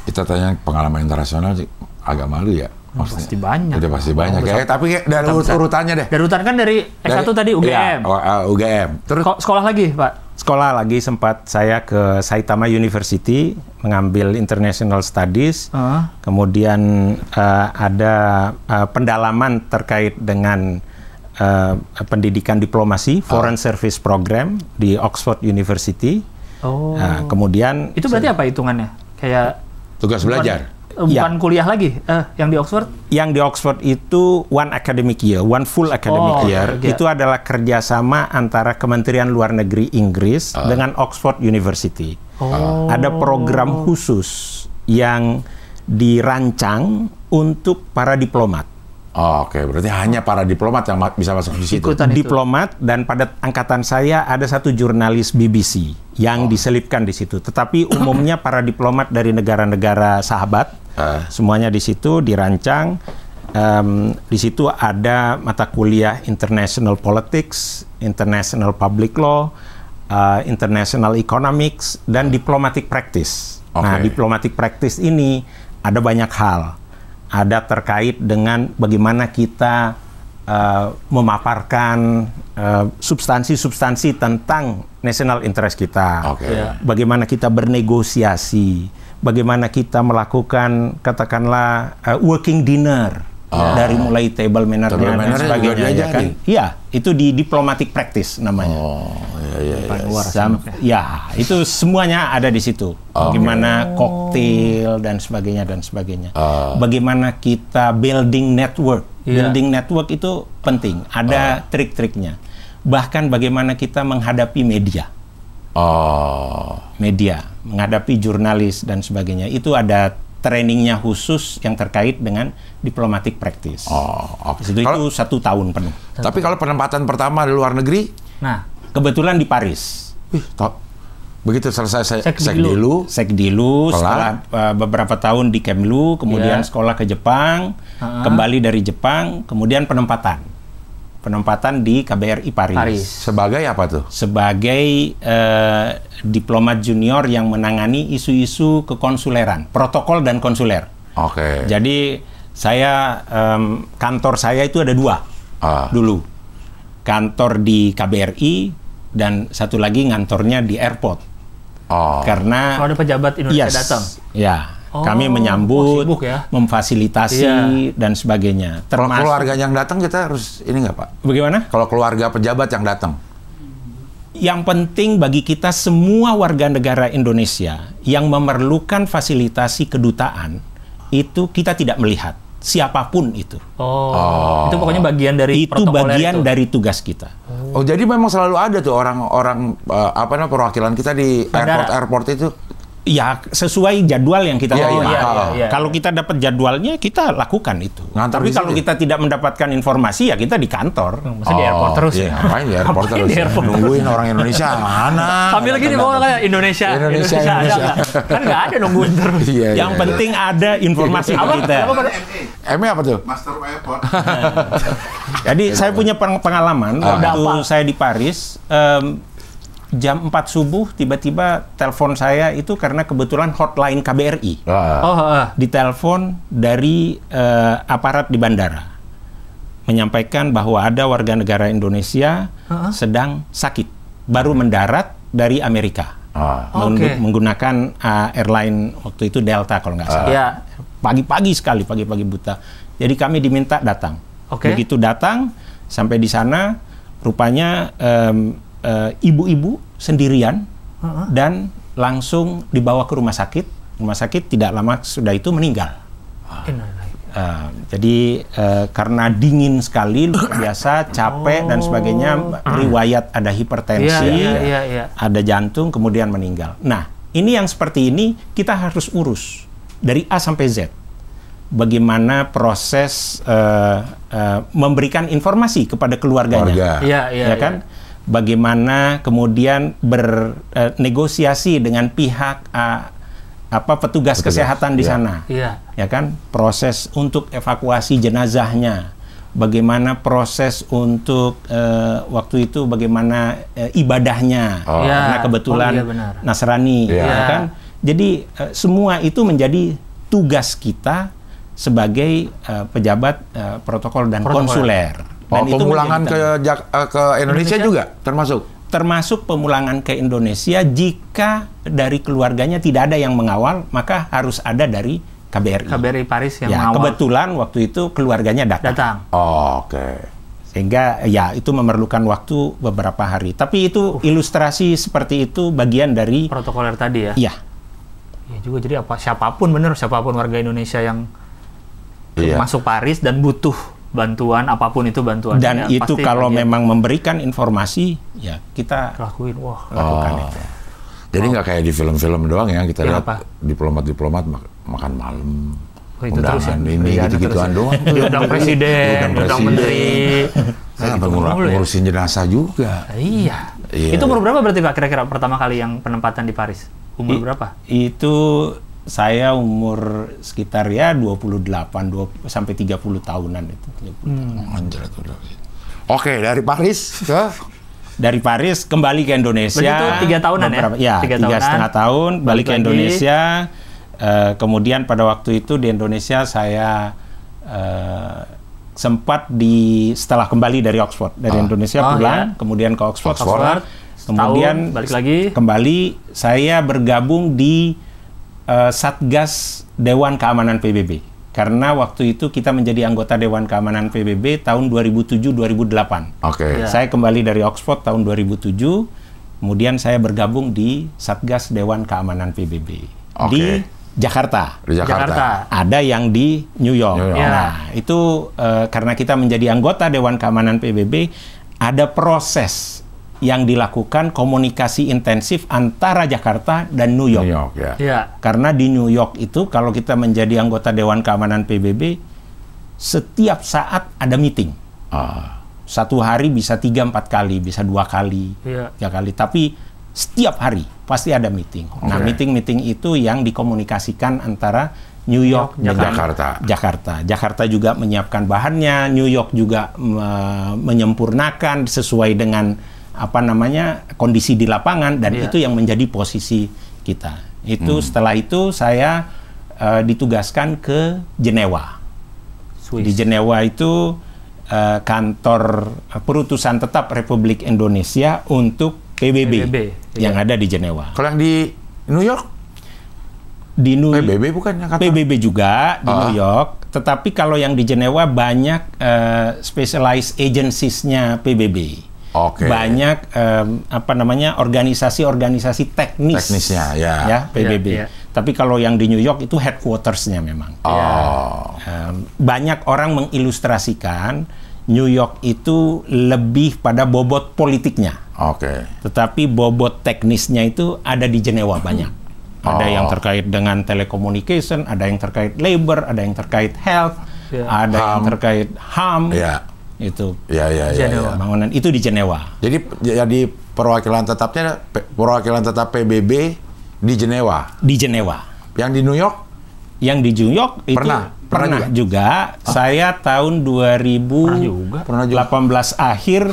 Kita tanya pengalaman internasional sih agak malu ya. Pasti banyak. Udah pasti banyak. Tapi dari urutannya deh. Dari urutan kan dari S1 tadi UGM. Iya, UGM. Terus sekolah lagi, Pak? Sekolah lagi sempat saya ke Saitama University mengambil International Studies. Kemudian ada pendalaman terkait dengan pendidikan diplomasi, Foreign Service Program di Oxford University. Kemudian itu berarti apa hitungannya? Kayak tugas belajar. Bukan kuliah lagi, yang di Oxford? Yang di Oxford itu one full academic year. Itu adalah kerjasama antara Kementerian Luar Negeri Inggris dengan Oxford University. Ada program khusus yang dirancang untuk para diplomat. Oke, berarti hanya para diplomat yang bisa masuk di situ. Diplomat, dan pada angkatan saya ada satu jurnalis BBC yang diselipkan di situ. Tetapi umumnya para diplomat dari negara-negara sahabat, semuanya di situ dirancang. Di situ ada mata kuliah International Politics, International Public Law, International Economics, dan Diplomatic Practice. Nah, Diplomatic Practice ini ada banyak hal. Ada terkait dengan bagaimana kita memaparkan substansi-substansi tentang national interest kita. Bagaimana kita bernegosiasi, bagaimana kita melakukan katakanlah working dinner dari mulai table manner-nya dan sebagainya, ya kan? Iya, itu di diplomatic practice namanya. Ya, itu semuanya ada di situ. Bagaimana koktail dan sebagainya. Bagaimana kita building network. Building network itu penting. Ada trik-triknya. Bahkan bagaimana kita menghadapi media. Menghadapi jurnalis dan sebagainya. Itu ada trainingnya khusus yang terkait dengan diplomatic practice. Itu 1 tahun penuh. Tapi kalau penempatan pertama di luar negeri, kebetulan di Paris. Begitu selesai Sekdilu, setelah beberapa tahun di Kemlu, kemudian sekolah ke Jepang, kembali dari Jepang, kemudian penempatan di KBRI Paris. Sebagai apa tuh? Sebagai diplomat junior yang menangani isu-isu kekonsuleran, protokol dan konsuler. Jadi saya kantor saya itu ada 2 dulu. Kantor di KBRI dan satu lagi ngantornya di airport. Karena kalau ada pejabat Indonesia datang. Ya. Kami menyambut, memfasilitasi dan sebagainya. Kalau keluarga yang datang kita harus ini nggak, Pak? Bagaimana? Kalau keluarga pejabat yang datang? Yang penting bagi kita semua warga negara Indonesia yang memerlukan fasilitasi kedutaan, itu kita tidak melihat siapapun itu. Itu pokoknya bagian dari protokoler bagian dari tugas kita. Jadi memang selalu ada tuh orang-orang perwakilan kita di airport itu. Ya, sesuai jadwal yang kita terima. Iya. Kalau kita dapat jadwalnya, kita lakukan itu. Ngantar Tapi kalau kita tidak mendapatkan informasi, ya kita di kantor. Maksudnya di airport terus ya? Ngapain di airport terus? Nungguin orang Indonesia mana? Sambil lagi nih bawa kayak Indonesia. Ada nggak? Kan nggak ada nungguin terus. Yang penting ada informasi ke kita. ME apa tuh? Master Airport. Jadi saya punya pengalaman waktu saya di Paris. Jam 4 subuh tiba-tiba telepon saya itu karena kebetulan hotline KBRI. Ditelepon dari aparat di bandara. Menyampaikan bahwa ada warga negara Indonesia sedang sakit. Baru mendarat dari Amerika. Menggunakan airline waktu itu Delta kalau nggak salah. Pagi-pagi sekali, pagi-pagi buta. Jadi kami diminta datang. Begitu datang, sampai di sana rupanya ibu-ibu sendirian dan langsung dibawa ke rumah sakit. Rumah sakit tidak lama sudah itu meninggal. Jadi karena dingin sekali, luar biasa, capek dan sebagainya, riwayat ada hipertensi, ada jantung, kemudian meninggal. Nah, ini yang seperti ini kita harus urus dari A sampai Z. Bagaimana proses memberikan informasi kepada keluarganya, ya kan? Bagaimana kemudian bernegosiasi dengan pihak petugas kesehatan di sana, ya kan? Proses untuk evakuasi jenazahnya, bagaimana proses untuk waktu itu bagaimana ibadahnya, karena kebetulan Nasrani, ya kan? Jadi semua itu menjadi tugas kita sebagai pejabat protokol dan konsuler. Dan pemulangan ke Indonesia juga termasuk pemulangan ke Indonesia jika dari keluarganya tidak ada yang mengawal, maka harus ada dari KBRI. KBRI Paris yang mengawal. Kebetulan waktu itu keluarganya datang. Sehingga ya itu memerlukan waktu beberapa hari. Tapi itu ilustrasi seperti itu bagian dari protokoler tadi ya. Iya. Ya juga, jadi siapapun warga Indonesia yang masuk Paris dan butuh bantuan, apapun itu bantuan. Dan itu kalau memang memberikan informasi, ya kita lakuin. Lakukan itu. Jadi nggak kayak di film-film doang ya, kita lihat diplomat makan malam, itu terus ya? Ini gitu-gituan doang. Diundang presiden, diundang menteri. Ngurusin jenazah juga. Iya. Itu umur berapa berarti Pak kira-kira pertama kali yang penempatan di Paris? Umur berapa? Itu saya umur sekitar 28 sampai 30 tahunan itu. Oke, dari Paris kembali ke Indonesia. Begitu 3 tahunan ya? 3,5 tahun, balik ke Indonesia. Kemudian pada waktu itu di Indonesia saya sempat setelah kembali dari Oxford, dari Indonesia pulang, kemudian ke Oxford. Kemudian balik lagi. Kembali saya bergabung di Satgas Dewan Keamanan PBB. Karena waktu itu kita menjadi anggota Dewan Keamanan PBB tahun 2007-2008. Saya kembali dari Oxford tahun 2007, kemudian saya bergabung di Satgas Dewan Keamanan PBB di Jakarta. Ada yang di New York. Nah, itu karena kita menjadi anggota Dewan Keamanan PBB, ada proses yang dilakukan komunikasi intensif antara Jakarta dan New York. Karena di New York itu kalau kita menjadi anggota Dewan Keamanan PBB, setiap saat ada meeting. Satu hari bisa 3-4 kali, bisa 2 kali, 3 kali. Tapi setiap hari pasti ada meeting. Nah, meeting-meeting itu yang dikomunikasikan antara New York dengan Jakarta. Jakarta juga menyiapkan bahannya, New York juga menyempurnakan sesuai dengan kondisi di lapangan, dan itu yang menjadi posisi kita. Setelah itu saya ditugaskan ke Jenewa. Di Jenewa itu kantor perutusan tetap Republik Indonesia untuk PBB yang ada di Jenewa. Kalau yang di New York? PBB bukan? PBB juga di New York, tetapi kalau yang di Jenewa banyak specialized agencies-nya PBB. Banyak organisasi-organisasi teknisnya PBB. Tapi kalau yang di New York itu headquarters-nya memang. Banyak orang mengilustrasikan New York itu lebih pada bobot politiknya. Tetapi bobot teknisnya itu ada di Jenewa banyak. Ada yang terkait dengan telecommunication, ada yang terkait labor, ada yang terkait health, ada yang terkait HAM. Itu. Bangunan itu di Jenewa. Jadi perwakilan tetap PBB di Jenewa. Di Jenewa. Yang di New York? Yang di New York itu pernah juga. Saya tahun 2018 akhir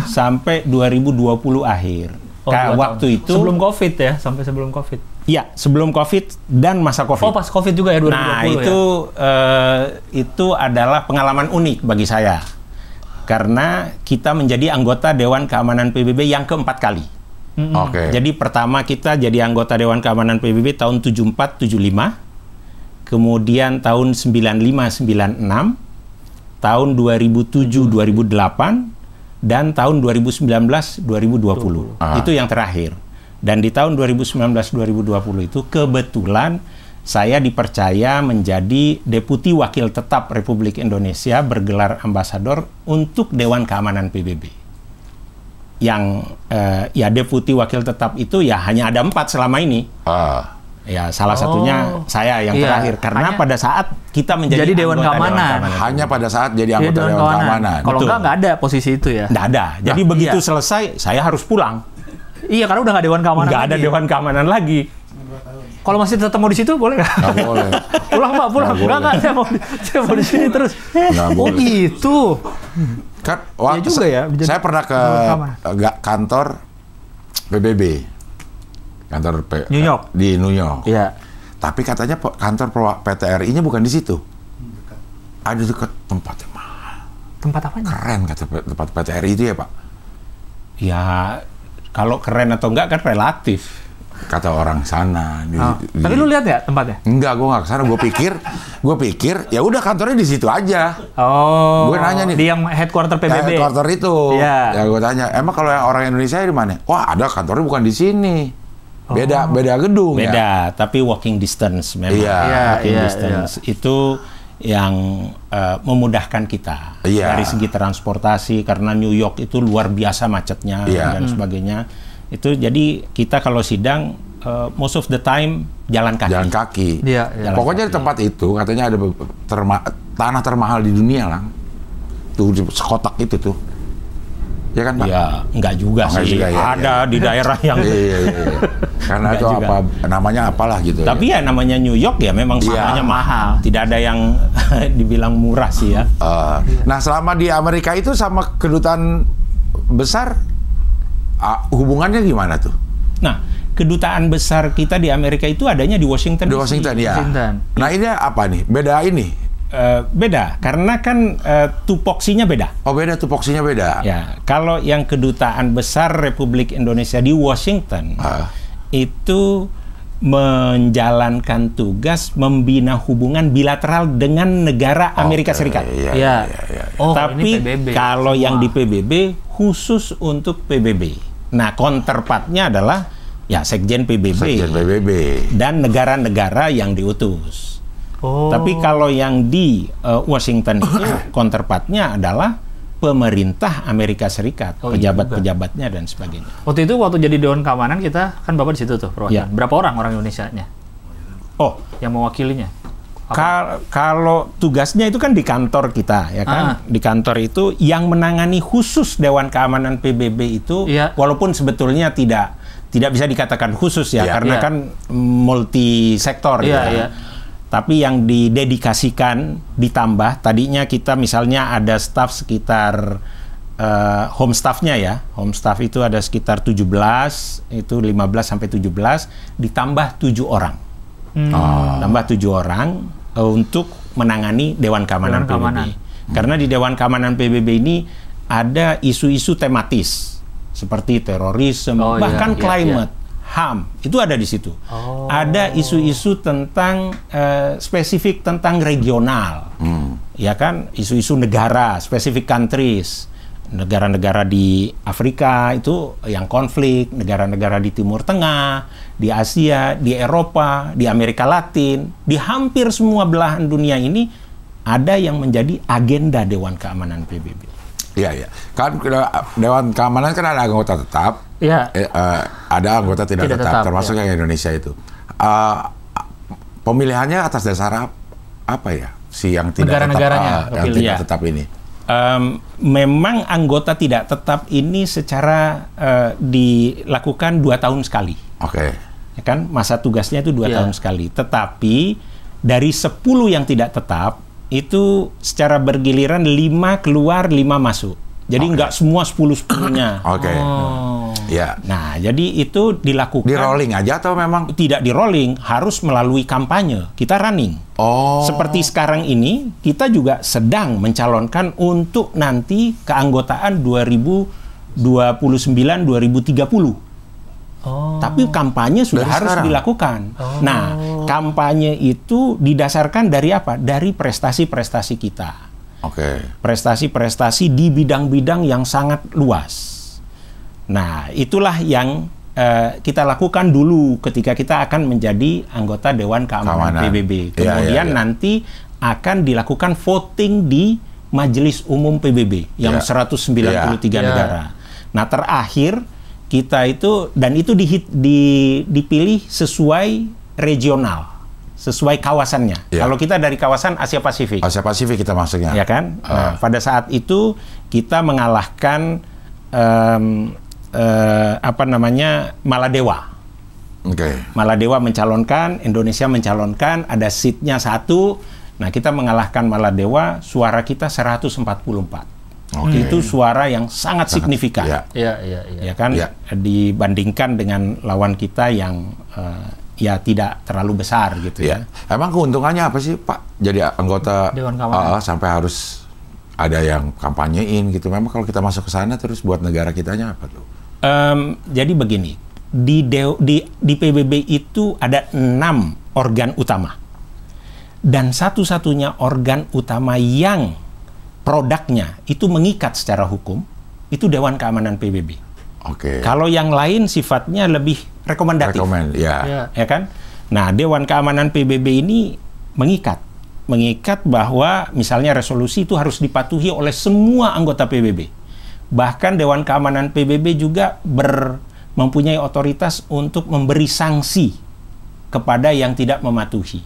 sampai 2020 akhir. Waktu itu sebelum COVID ya, sampai sebelum COVID. Iya, sebelum COVID dan masa COVID. Oh, pas COVID juga ya 2020. Nah, itu adalah pengalaman unik bagi saya. Karena kita menjadi anggota Dewan Keamanan PBB yang keempat kali. Jadi pertama kita jadi anggota Dewan Keamanan PBB tahun 74-75, kemudian tahun 95-96, tahun 2007-2008, dan tahun 2019-2020. Itu yang terakhir. Dan di tahun 2019-2020 itu kebetulan saya dipercaya menjadi Deputi Wakil Tetap Republik Indonesia bergelar ambasador untuk Dewan Keamanan PBB. Yang Deputi Wakil Tetap itu ya hanya ada 4 selama ini. Ya salah satunya saya yang terakhir. Karena pada saat kita menjadi Dewan Keamanan. Hanya pada saat jadi anggota Dewan Keamanan. Kalau nggak ada posisi itu ya? Nggak ada. Jadi begitu selesai, saya harus pulang. Iya, karena udah nggak Dewan Keamanan nggak ada Dewan Keamanan lagi. Kalau masih tetap mau di situ boleh nggak? Nggak boleh. Pulang Pak, pulang. Nggak, saya mau di sini terus. Oh gitu. Kan, juga ya. Saya pernah ke kantor PBB, New York. Di New York. Iya. Tapi katanya kantor PTRI-nya bukan di situ. Ada dekat tempatnya mahal. Tempat apanya? Keren kata tempat PTRI itu ya Pak. Ya kalau keren atau enggak kan relatif. Kata orang sana. Tapi lu lihat ya tempatnya? Enggak, gue nggak kesana. Gue pikir ya udah kantornya di situ aja. Oh. Gue nanya nih. Di yang headquarter PBB. Headquarter itu. Iya. Ya gue tanya, emang kalau yang orang Indonesia di mana? Wah ada kantornya bukan di sini. Beda gedung. Beda, tapi walking distance memang. Walking distance itu yang memudahkan kita dari segi transportasi karena New York itu luar biasa macetnya dan sebagainya. Itu jadi kita kalau sidang most of the time jalan kaki. Jalan kaki. Pokoknya di tempat itu katanya ada tanah termahal di dunia lah. Tuh sekotak itu tuh. Ya kan Pak? Ya enggak juga sih. Ada di daerah yang karena itu apa namanya apalah gitu. Tapi ya namanya New York ya memang tanahnya mahal. Tidak ada yang dibilang murah sih ya. Nah selama di Amerika itu sama kedutaan besar hubungannya gimana tuh? Nah, kedutaan besar kita di Amerika itu adanya di Washington. Di Washington, ya. Nah, ini apa nih? Beda ini? Beda, karena kan tupoksinya beda. Oh, beda, tupoksinya beda. Ya, kalau yang kedutaan besar Republik Indonesia di Washington itu menjalankan tugas membina hubungan bilateral dengan negara Amerika Serikat. Iya. Tapi kalau yang di PBB khusus untuk PBB. Nah, counterpartnya adalah ya Sekjen PBB dan negara-negara yang diutus. Tapi kalau yang di Washington itu counterpartnya adalah pemerintah Amerika Serikat, pejabat-pejabatnya dan sebagainya. Waktu jadi Dewan Keamanan kita kan Bapak di situ tuh perwakilan. Berapa orang Indonesianya? Yang mewakilinya? Kalau tugasnya itu kan di kantor kita, ya kan? Di kantor itu yang menangani khusus Dewan Keamanan PBB itu, walaupun sebetulnya tidak bisa dikatakan khusus ya, karena kan multi sektor ya. Tapi yang didedikasikan ditambah, tadinya kita misalnya ada staf sekitar home staff-nya ya. Home staff itu ada sekitar 17, itu 15 sampai 17 ditambah 7 orang. Tambah 7 orang untuk menangani Dewan Keamanan PBB. Karena di Dewan Keamanan PBB ini ada isu-isu tematis seperti terorisme, bahkan climate. HAM itu ada di situ. Ada isu-isu tentang spesifik tentang regional, ya kan? Isu-isu negara, spesifik countries, negara-negara di Afrika itu yang konflik, negara-negara di Timur Tengah, di Asia, di Eropa, di Amerika Latin, di hampir semua belahan dunia ini ada yang menjadi agenda Dewan Keamanan PBB. Iya. Kan Dewan Keamanan kan ada anggota tetap. Ada anggota tidak tetap, termasuk yang Indonesia itu. pemilihannya atas dasar apa ya? Si yang tidak tetap ini. Memang anggota tidak tetap ini secara dilakukan 2 tahun sekali. Oke. Ya kan, masa tugasnya itu 2 tahun sekali. Tetapi dari 10 yang tidak tetap itu secara bergiliran 5 keluar 5 masuk. Jadi nggak semua 10-10-nya. Oke. Ya. Nah, jadi itu dilakukan. Di rolling aja atau memang? Tidak di rolling, harus melalui kampanye. Kita running. Seperti sekarang ini, kita juga sedang mencalonkan untuk nanti keanggotaan 2029-2030. Tapi kampanye sudah harus dilakukan. Nah, kampanye itu didasarkan dari apa? Dari prestasi-prestasi kita. Prestasi-prestasi di bidang-bidang yang sangat luas. Nah, itulah yang kita lakukan dulu ketika kita akan menjadi anggota Dewan Keamanan PBB. Kemudian nanti akan dilakukan voting di Majelis Umum PBB yang 193 negara. Nah, terakhir kita itu, dan itu dipilih sesuai regional, sesuai kawasannya. Kalau kita dari kawasan Asia Pasifik. Asia Pasifik kita masuknya. Ya kan? Nah, pada saat itu kita mengalahkan Maladewa. Maladewa mencalonkan, Indonesia mencalonkan, ada seatnya 1. Nah, kita mengalahkan Maladewa, suara kita 144. Itu suara yang sangat signifikan. Ya kan? Dibandingkan dengan lawan kita yang ya tidak terlalu besar gitu ya. Emang keuntungannya apa sih, Pak? Jadi anggota Dewan Keamanan sampai harus ada yang kampanyein gitu. Memang kalau kita masuk ke sana terus buat negara kitanya apa tuh? Jadi begini, di PBB itu ada 6 organ utama. Dan satu-satunya organ utama yang produknya itu mengikat secara hukum, itu Dewan Keamanan PBB. Kalau yang lain sifatnya lebih rekomendatif. Ya kan? Nah, Dewan Keamanan PBB ini mengikat bahwa misalnya resolusi itu harus dipatuhi oleh semua anggota PBB. Bahkan Dewan Keamanan PBB juga mempunyai otoritas untuk memberi sanksi kepada yang tidak mematuhi.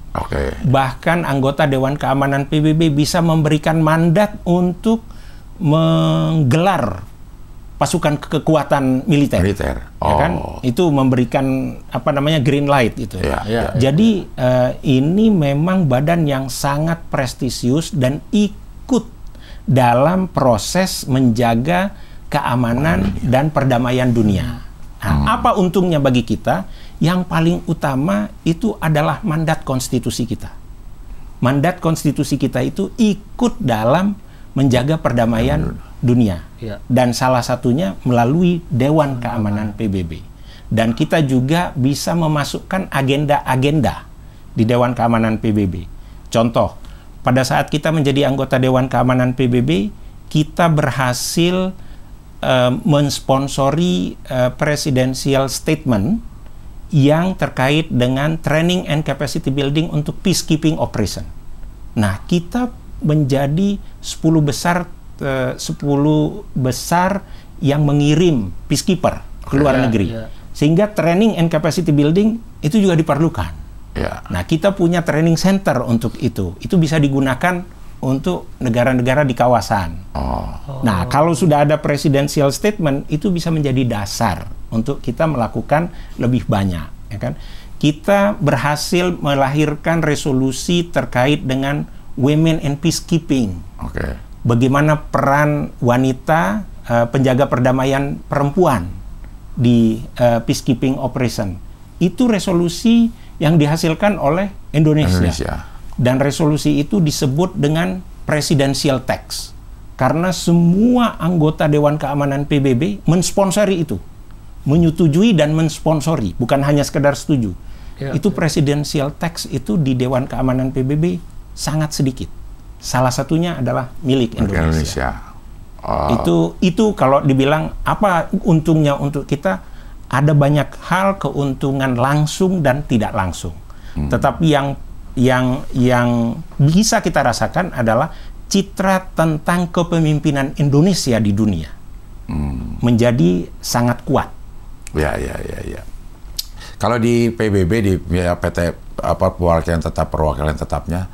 Bahkan anggota Dewan Keamanan PBB bisa memberikan mandat untuk menggelar pasukan kekuatan militer. Ya kan? Itu memberikan green light itu. Jadi ini memang badan yang sangat prestisius dan ikut dalam proses menjaga keamanan dan perdamaian dunia. Nah, apa untungnya bagi kita? Yang paling utama itu adalah mandat konstitusi kita. Mandat konstitusi kita itu ikut dalam menjaga perdamaian dunia. Dan salah satunya melalui Dewan Keamanan PBB. Dan kita juga bisa memasukkan agenda-agenda di Dewan Keamanan PBB. Contoh, pada saat kita menjadi anggota Dewan Keamanan PBB, kita berhasil mensponsori presidential statement yang terkait dengan training and capacity building untuk peacekeeping operation. Nah, kita menjadi 10 besar yang mengirim peacekeeper ke luar negeri. Sehingga training and capacity building itu juga diperlukan. Nah, kita punya training center untuk itu. Itu bisa digunakan untuk negara-negara di kawasan. Nah, kalau sudah ada presidential statement, itu bisa menjadi dasar untuk kita melakukan lebih banyak. Ya kan? Kita berhasil melahirkan resolusi terkait dengan women and peacekeeping. Bagaimana peran wanita penjaga perdamaian perempuan di peacekeeping operation. Itu resolusi yang dihasilkan oleh Indonesia. Dan resolusi itu disebut dengan presidential text. Karena semua anggota Dewan Keamanan PBB mensponsori itu. Menyetujui dan mensponsori, bukan hanya sekedar setuju. Itu presidential text itu di Dewan Keamanan PBB sangat sedikit. Salah satunya adalah milik Indonesia. Itu kalau dibilang apa untungnya untuk kita, ada banyak hal keuntungan langsung dan tidak langsung. Tetapi yang bisa kita rasakan adalah citra tentang kepemimpinan Indonesia di dunia menjadi sangat kuat. Kalau di PBB, di PT perwakilan tetapnya,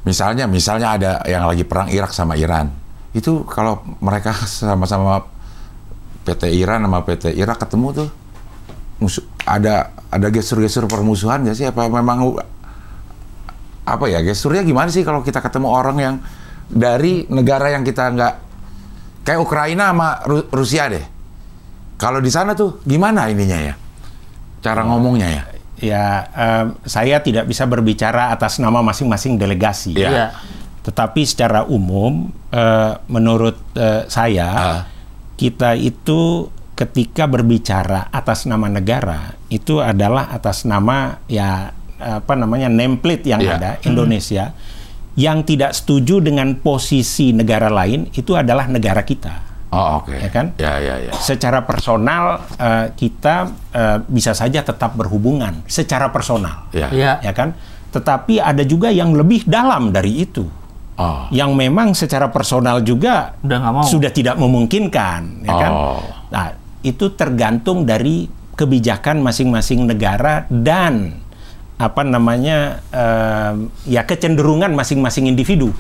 misalnya ada yang lagi perang Irak sama Iran, itu kalau mereka sama-sama PT Iran sama PT Irak ketemu tuh, ada gestur-gestur permusuhan nggak sih? Apa memang gesturnya gimana sih kalau kita ketemu orang yang dari negara yang kita nggak, kayak Ukraina sama Rusia deh. Kalau di sana tuh gimana ininya ya? Cara ngomongnya ya? Ya, saya tidak bisa berbicara atas nama masing-masing delegasi. Ya. Tetapi secara umum, menurut saya, kita itu ketika berbicara atas nama negara, itu adalah atas nama nameplate yang ada, Indonesia. Yang tidak setuju dengan posisi negara lain, itu adalah negara kita. Oh, oke. Ya kan? Ya. Secara personal kita bisa saja tetap berhubungan secara personal. Ya kan? Tetapi ada juga yang lebih dalam dari itu. Yang memang secara personal juga sudah tidak memungkinkan, ya kan? Nah, itu tergantung dari kebijakan masing-masing negara dan kecenderungan masing-masing individu.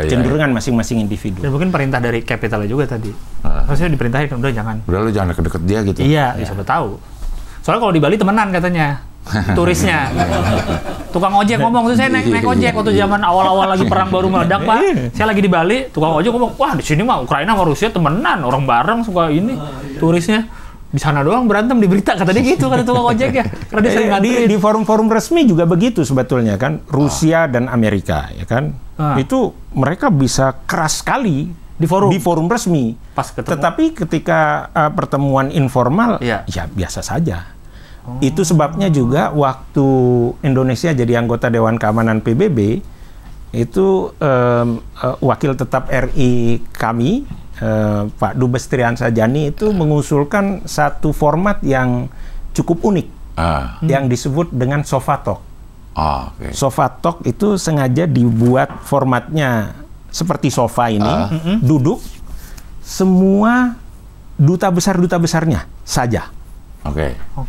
Cenderungan masing-masing individu. Dan mungkin perintah dari capital juga tadi. Maksudnya diperintahkan, udah jangan. Udah lu jangan deket-deket dia gitu. Iya, siapa tahu. Soalnya kalau di Bali temenan katanya. Turisnya. Tukang ojek ngomong, tuh saya naik ojek waktu zaman awal-awal lagi perang baru meledak, Pak. Saya lagi di Bali, tukang ojek ngomong, wah di sini mah Ukraina sama Rusia temenan, orang bareng suka ini. Turisnya di sana doang berantem di berita, kata dia gitu, kata tukang ojek ya. Karena dia sering di forum-forum resmi juga begitu sebetulnya kan, Rusia dan Amerika ya kan. Itu mereka bisa keras sekali di forum resmi. Pas ketemu. Tetapi ketika pertemuan informal ya biasa saja. Itu sebabnya juga waktu Indonesia jadi anggota Dewan Keamanan PBB, itu wakil tetap RI kami, Pak Dubes Trian Sajani itu mengusulkan satu format yang cukup unik, yang disebut dengan Sofa Talk. Sofa Talk itu sengaja dibuat formatnya seperti sofa ini, duduk, semua duta besarnya saja.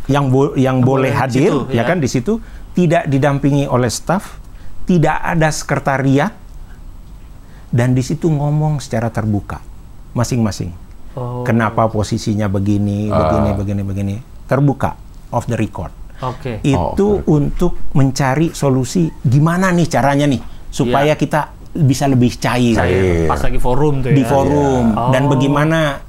Yang boleh hadir, ya kan, di situ tidak didampingi oleh staf, tidak ada sekretariat, dan di situ ngomong secara terbuka masing-masing. Kenapa posisinya begini, terbuka, off the record. Itu untuk mencari solusi gimana nih caranya nih supaya kita bisa lebih cair. Pas lagi forum tuh ya. Di forum dan bagaimana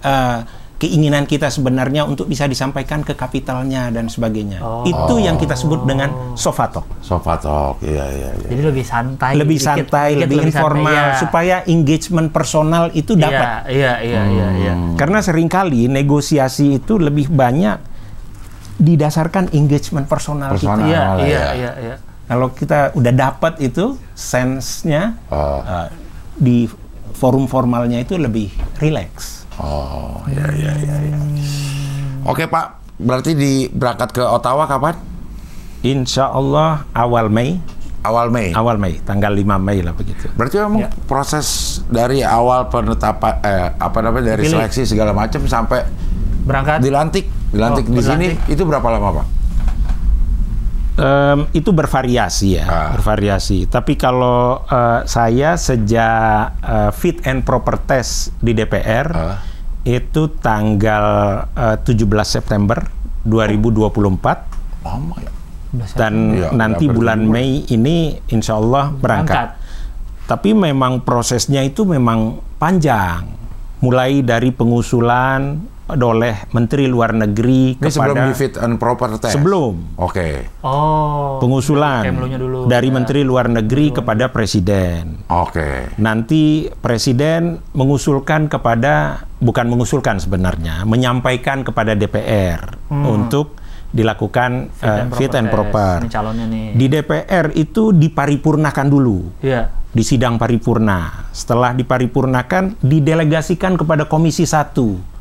keinginan kita sebenarnya untuk bisa disampaikan ke kapitalnya dan sebagainya. Itu yang kita sebut dengan sofa talk. Sofa talk, iya. Jadi lebih santai. Lebih santai, lebih informal, supaya engagement personal itu dapat. Iya. Karena seringkali negosiasi itu lebih banyak didasarkan engagement personal kita. Iya. Kalau kita udah dapat itu sense-nya, di forum formalnya itu lebih rileks. Iya. Oke Pak, berarti berangkat ke Ottawa kapan? Insya Allah awal Mei. Awal Mei, tanggal 5 Mei lah begitu. Berarti memang proses dari awal penetapan, dari seleksi segala macam sampai berangkat dilantik di sini itu berapa lama Pak? Itu bervariasi ya, bervariasi. Tapi kalau saya sejak fit and proper test di DPR itu tanggal 17 September 2024. Lama ya. Dan nanti bulan Mei ini insya Allah berangkat. Tapi memang prosesnya itu memang panjang. Mulai dari pengusulan oleh Menteri Luar Negeri ini sebelum di fit and proper test? Sebelum. Pengusulan dari Menteri Luar Negeri kepada Presiden. Nanti Presiden mengusulkan bukan sebenarnya, menyampaikan kepada DPR untuk dilakukan fit and proper. Di DPR itu diparipurnakan dulu. Di sidang paripurna. Setelah diparipurnakan, didelegasikan kepada Komisi 1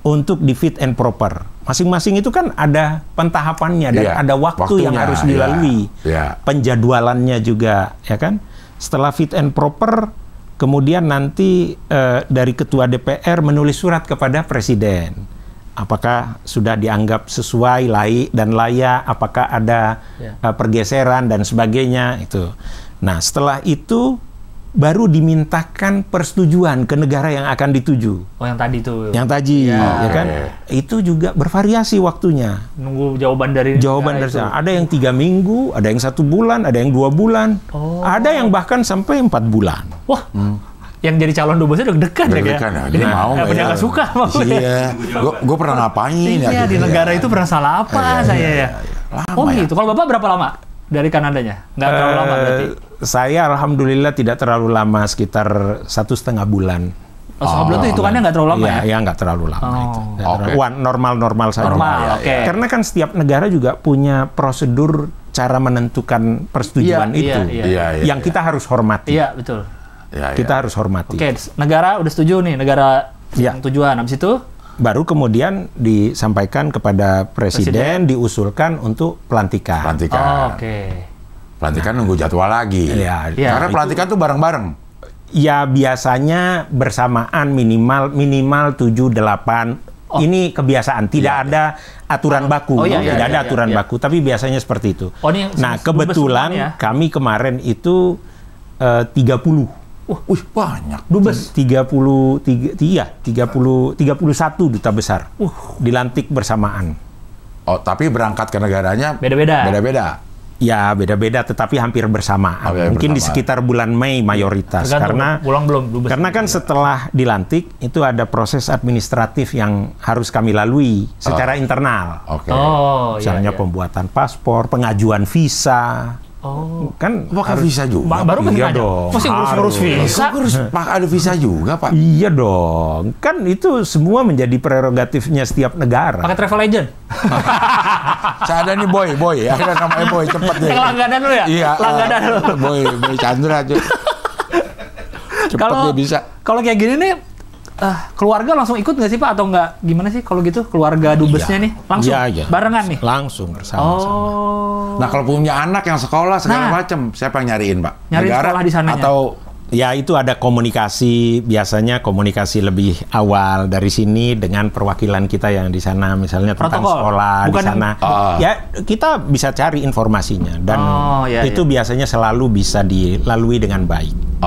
untuk di fit and proper. Masing-masing itu kan ada pentahapannya dan ada waktu yang harus dilalui. Penjadwalannya juga, ya kan? Setelah fit and proper, kemudian nanti dari Ketua DPR menulis surat kepada Presiden. apakah sudah dianggap sesuai, layak dan layak, apakah ada pergeseran dan sebagainya itu. Nah, setelah itu baru dimintakan persetujuan ke negara yang akan dituju. Oh, yang tadi tuh. Yang tadi, ya kan? Itu juga bervariasi waktunya. Nunggu jawaban dari sana. Ada yang 3 minggu, ada yang 1 bulan, ada yang 2 bulan, ada yang bahkan sampai 4 bulan. Wah, yang jadi calon dubesnya deg-degan ya? Dia mau nggak ya? Nggak suka sama gue. Iya, gue pernah ngapain ya? Iya, di negara itu pernah salah apa saya ya? Oh gitu. Kalau Bapak berapa lama dari Kanadanya? Nggak terlalu lama berarti? Saya alhamdulillah tidak terlalu lama, sekitar 1,5 bulan. Oh, 1,5 bulan itu hitungannya nggak terlalu lama ya? Iya, nggak terlalu lama. Normal saja. Normal, oke. Karena kan setiap negara juga punya prosedur cara menentukan persetujuan itu. Yang kita harus hormati. Iya, betul. Kita harus hormati. Oke, negara udah setuju nih, negara yang tujuan. Habis itu? Baru kemudian disampaikan kepada Presiden, diusulkan untuk pelantikan. Oke. Pelantikan nunggu jadwal lagi. Karena pelantikan tuh bareng-bareng. Ya biasanya bersamaan minimal 7-8. Ini kebiasaan, tidak ada aturan baku. Tidak ada aturan baku, tapi biasanya seperti itu. Nah, kebetulan kami kemarin itu 30. Wih, banyak. Dubes 31 duta besar. Dilantik bersamaan. Oh, tapi berangkat ke negaranya beda-beda. Ya, beda-beda tetapi hampir bersamaan. Mungkin di sekitar bulan Mei mayoritas. Tergantung, karena kan setelah dilantik itu ada proses administratif yang harus kami lalui secara internal. Misalnya pembuatan paspor, pengajuan visa. Kan pakai visa juga. Baru iya dong. Masih ngurus visa. Harus ada visa juga, Pak. Iya dong. Kan itu semua menjadi prerogatifnya setiap negara. Pakai travel agent. Saya ada nih Boy. Ada namanya Boy, cepet deh. Yang langganan lu ya? Iya. Langganan lu. Boy Chandra aja. Cepet dia bisa. Kalau kayak gini nih, keluarga langsung ikut nggak sih Pak? Atau nggak? Gimana sih kalau gitu? Keluarga dubesnya nih? Langsung? Barengan nih? Langsung bersama-sama. Nah, kalau punya anak yang sekolah segala macam, siapa yang nyariin, Pak? Nyari sekolah di sananya? Atau ya itu ada komunikasi, biasanya komunikasi lebih awal dari sini dengan perwakilan kita yang di sana, misalnya tentang sekolah di sana. Ya kita bisa cari informasinya dan itu biasanya selalu bisa dilalui dengan baik.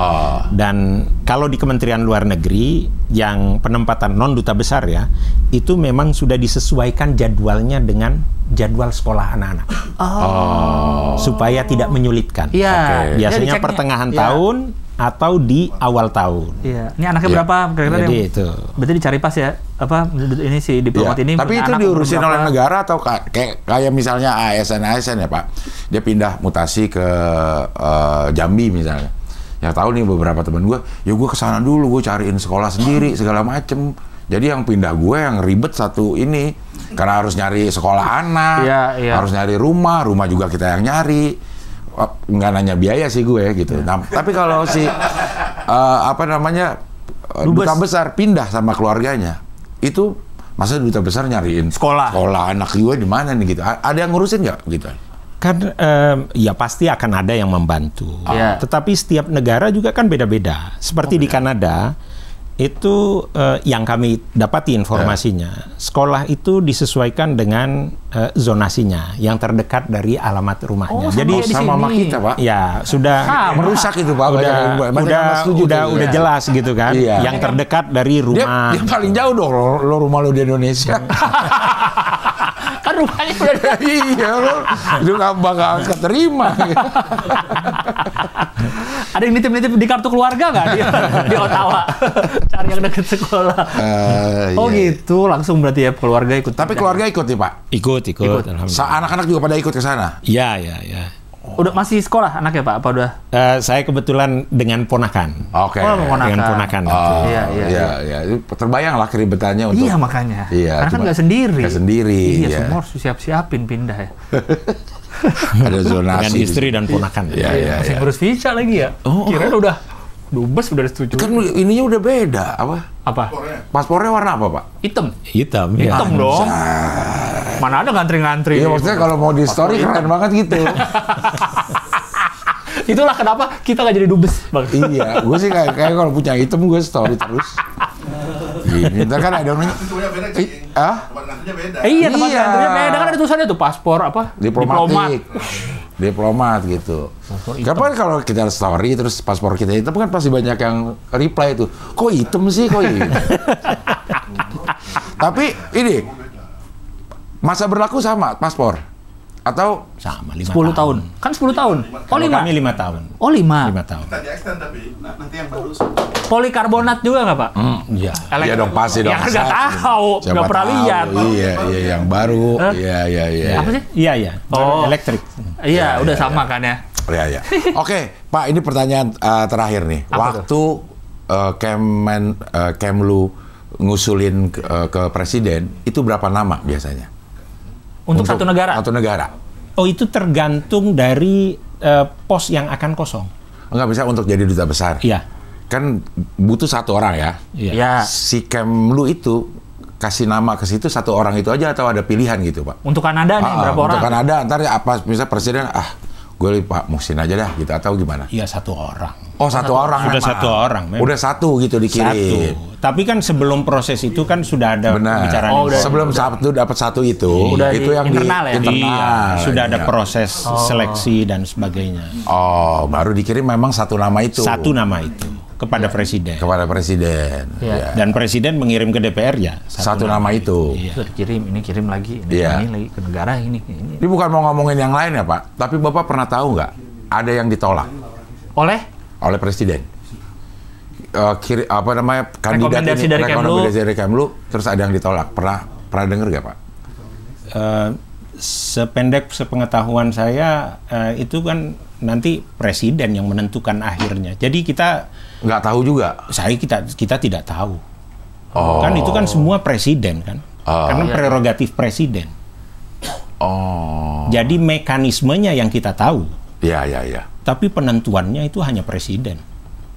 Dan kalau di Kementerian Luar Negeri yang penempatan non duta besar ya, itu memang sudah disesuaikan jadwalnya dengan jadwal sekolah anak-anak. Supaya tidak menyulitkan. Biasanya pertengahan tahun atau di awal tahun. Ini anaknya berapa? Jadi itu. Berarti dicari pas ya? Apa ini si diplomat ini? Tapi itu diurusin oleh negara atau kayak misalnya ASN ya Pak? Dia pindah mutasi ke Jambi misalnya. Yang tahu nih beberapa teman gue, ya gue kesana dulu, gue cariin sekolah sendiri segala macem. Jadi yang pindah gue yang ribet satu ini, karena harus nyari sekolah anak, harus nyari rumah juga kita yang nyari. Nggak nanya biaya sih gue gitu. Nah, tapi kalau si duta besar pindah sama keluarganya, itu masa duta besar nyariin sekolah anak gue di mana nih gitu? Ada yang ngurusin nggak gitu? Kan ya pasti akan ada yang membantu. Tetapi setiap negara juga kan beda-beda. Seperti di Kanada itu yang kami dapati informasinya, sekolah itu disesuaikan dengan zonasinya yang terdekat dari alamat rumahnya. Jadi sama kita Pak. Ya sudah merusak itu Pak. Udah jelas gitu kan. Yang terdekat dari rumah. Dia paling jauh dong lo rumah lo di Indonesia. Kan rumahnya udah iya lo nggak bakal keterima. Ada yang nitip-nitip di kartu keluarga nggak di Ottawa? Cari yang dekat sekolah. Gitu, langsung berarti ya keluarga ikut. Tapi keluarga ikut nih Pak? Ikut. Anak-anak juga pada ikut ke sana? Iya. Udah masih sekolah anaknya Pak? Apa udah? Saya kebetulan dengan ponakan. Dengan ponakan. Iya. Terbayang lah keribetannya untuk. Iya makanya. Karena kan nggak sendiri. Iya, semua harus siap-siapin pindah ya. Ada zonasi. Dengan istri dan ponakan. Iya. Masih ngurus visa lagi ya? Kirain udah dubes udah setuju. Kan ininya udah beda. Apa? Paspornya warna apa Pak? Hitam dong. Mana ada ngantri-ngantri. Iya maksudnya kalau mau di story keren banget gitu. Itulah kenapa kita nggak jadi dubes Bang. Iya, gue sih kayak kalau punya hitam gue story terus. Gini, ntar kan ada orang nanya, Tempat ngantrinya beda. Iya, tempat ngantrinya beda kan ada tulisannya tuh paspor apa? Diplomat gitu. Kapan kalau kita story terus paspor kita hitam kan pasti banyak yang reply itu. Kok hitam sih? Tapi ini masa berlaku sama paspor atau sama 10 tahun. Kan 10 tahun. Oh 5. Kami 5 tahun. Oh 5 tahun. Kita di extend tapi nanti yang baru. Polikarbonat juga nggak Pak? Iya. Iya dong pasti dong. Ya nggak tahu, nggak pernah lihat. Iya yang baru. Iya. Apa sih? Iya. Elektrik. Iya, udah sama kan ya. Iya. Oke, Pak, ini pertanyaan terakhir nih. Waktu Kemlu ngusulin ke presiden, itu berapa nama biasanya? Untuk satu negara? Satu negara. Oh, itu tergantung dari pos yang akan kosong. Enggak bisa untuk jadi duta besar? Iya. Kan butuh satu orang ya? Iya. Si Kemlu itu kasih nama ke situ satu orang itu aja atau ada pilihan gitu, Pak? Untuk Kanada nih, berapa orang? Untuk Kanada, ntar apa, misalnya presiden, gue Pak Muhsin aja dah gitu, atau gimana? Iya, satu orang. Oh, satu orang. Sudah satu orang. Memang. Udah satu gitu dikirim. Satu. Tapi kan sebelum proses itu kan sudah ada pembicaraan. Sebelum satu dapat satu itu yang internal ya? Internal. Sudah ada proses seleksi dan sebagainya. Oh, baru dikirim memang satu nama itu. Satu nama itu kepada presiden. Kepada presiden. Ya. Dan presiden mengirim ke DPR ya. Satu nama itu. Iya. Kirim lagi, ini lagi ke negara ini. Ini bukan mau ngomongin yang lain ya Pak, tapi Bapak pernah tahu nggak ada yang ditolak? Oleh presiden. Kandidat rekomendasi ini, rekomendasi dari Kemlu, terus ada yang ditolak. Pernah dengar nggak Pak? Sependek sepengetahuan saya, itu kan nanti presiden yang menentukan akhirnya. Jadi kita nggak tahu juga. Kita tidak tahu. Kan itu kan semua presiden kan, karena prerogatif presiden. Jadi mekanismenya yang kita tahu. Iya. Tapi penentuannya itu hanya presiden.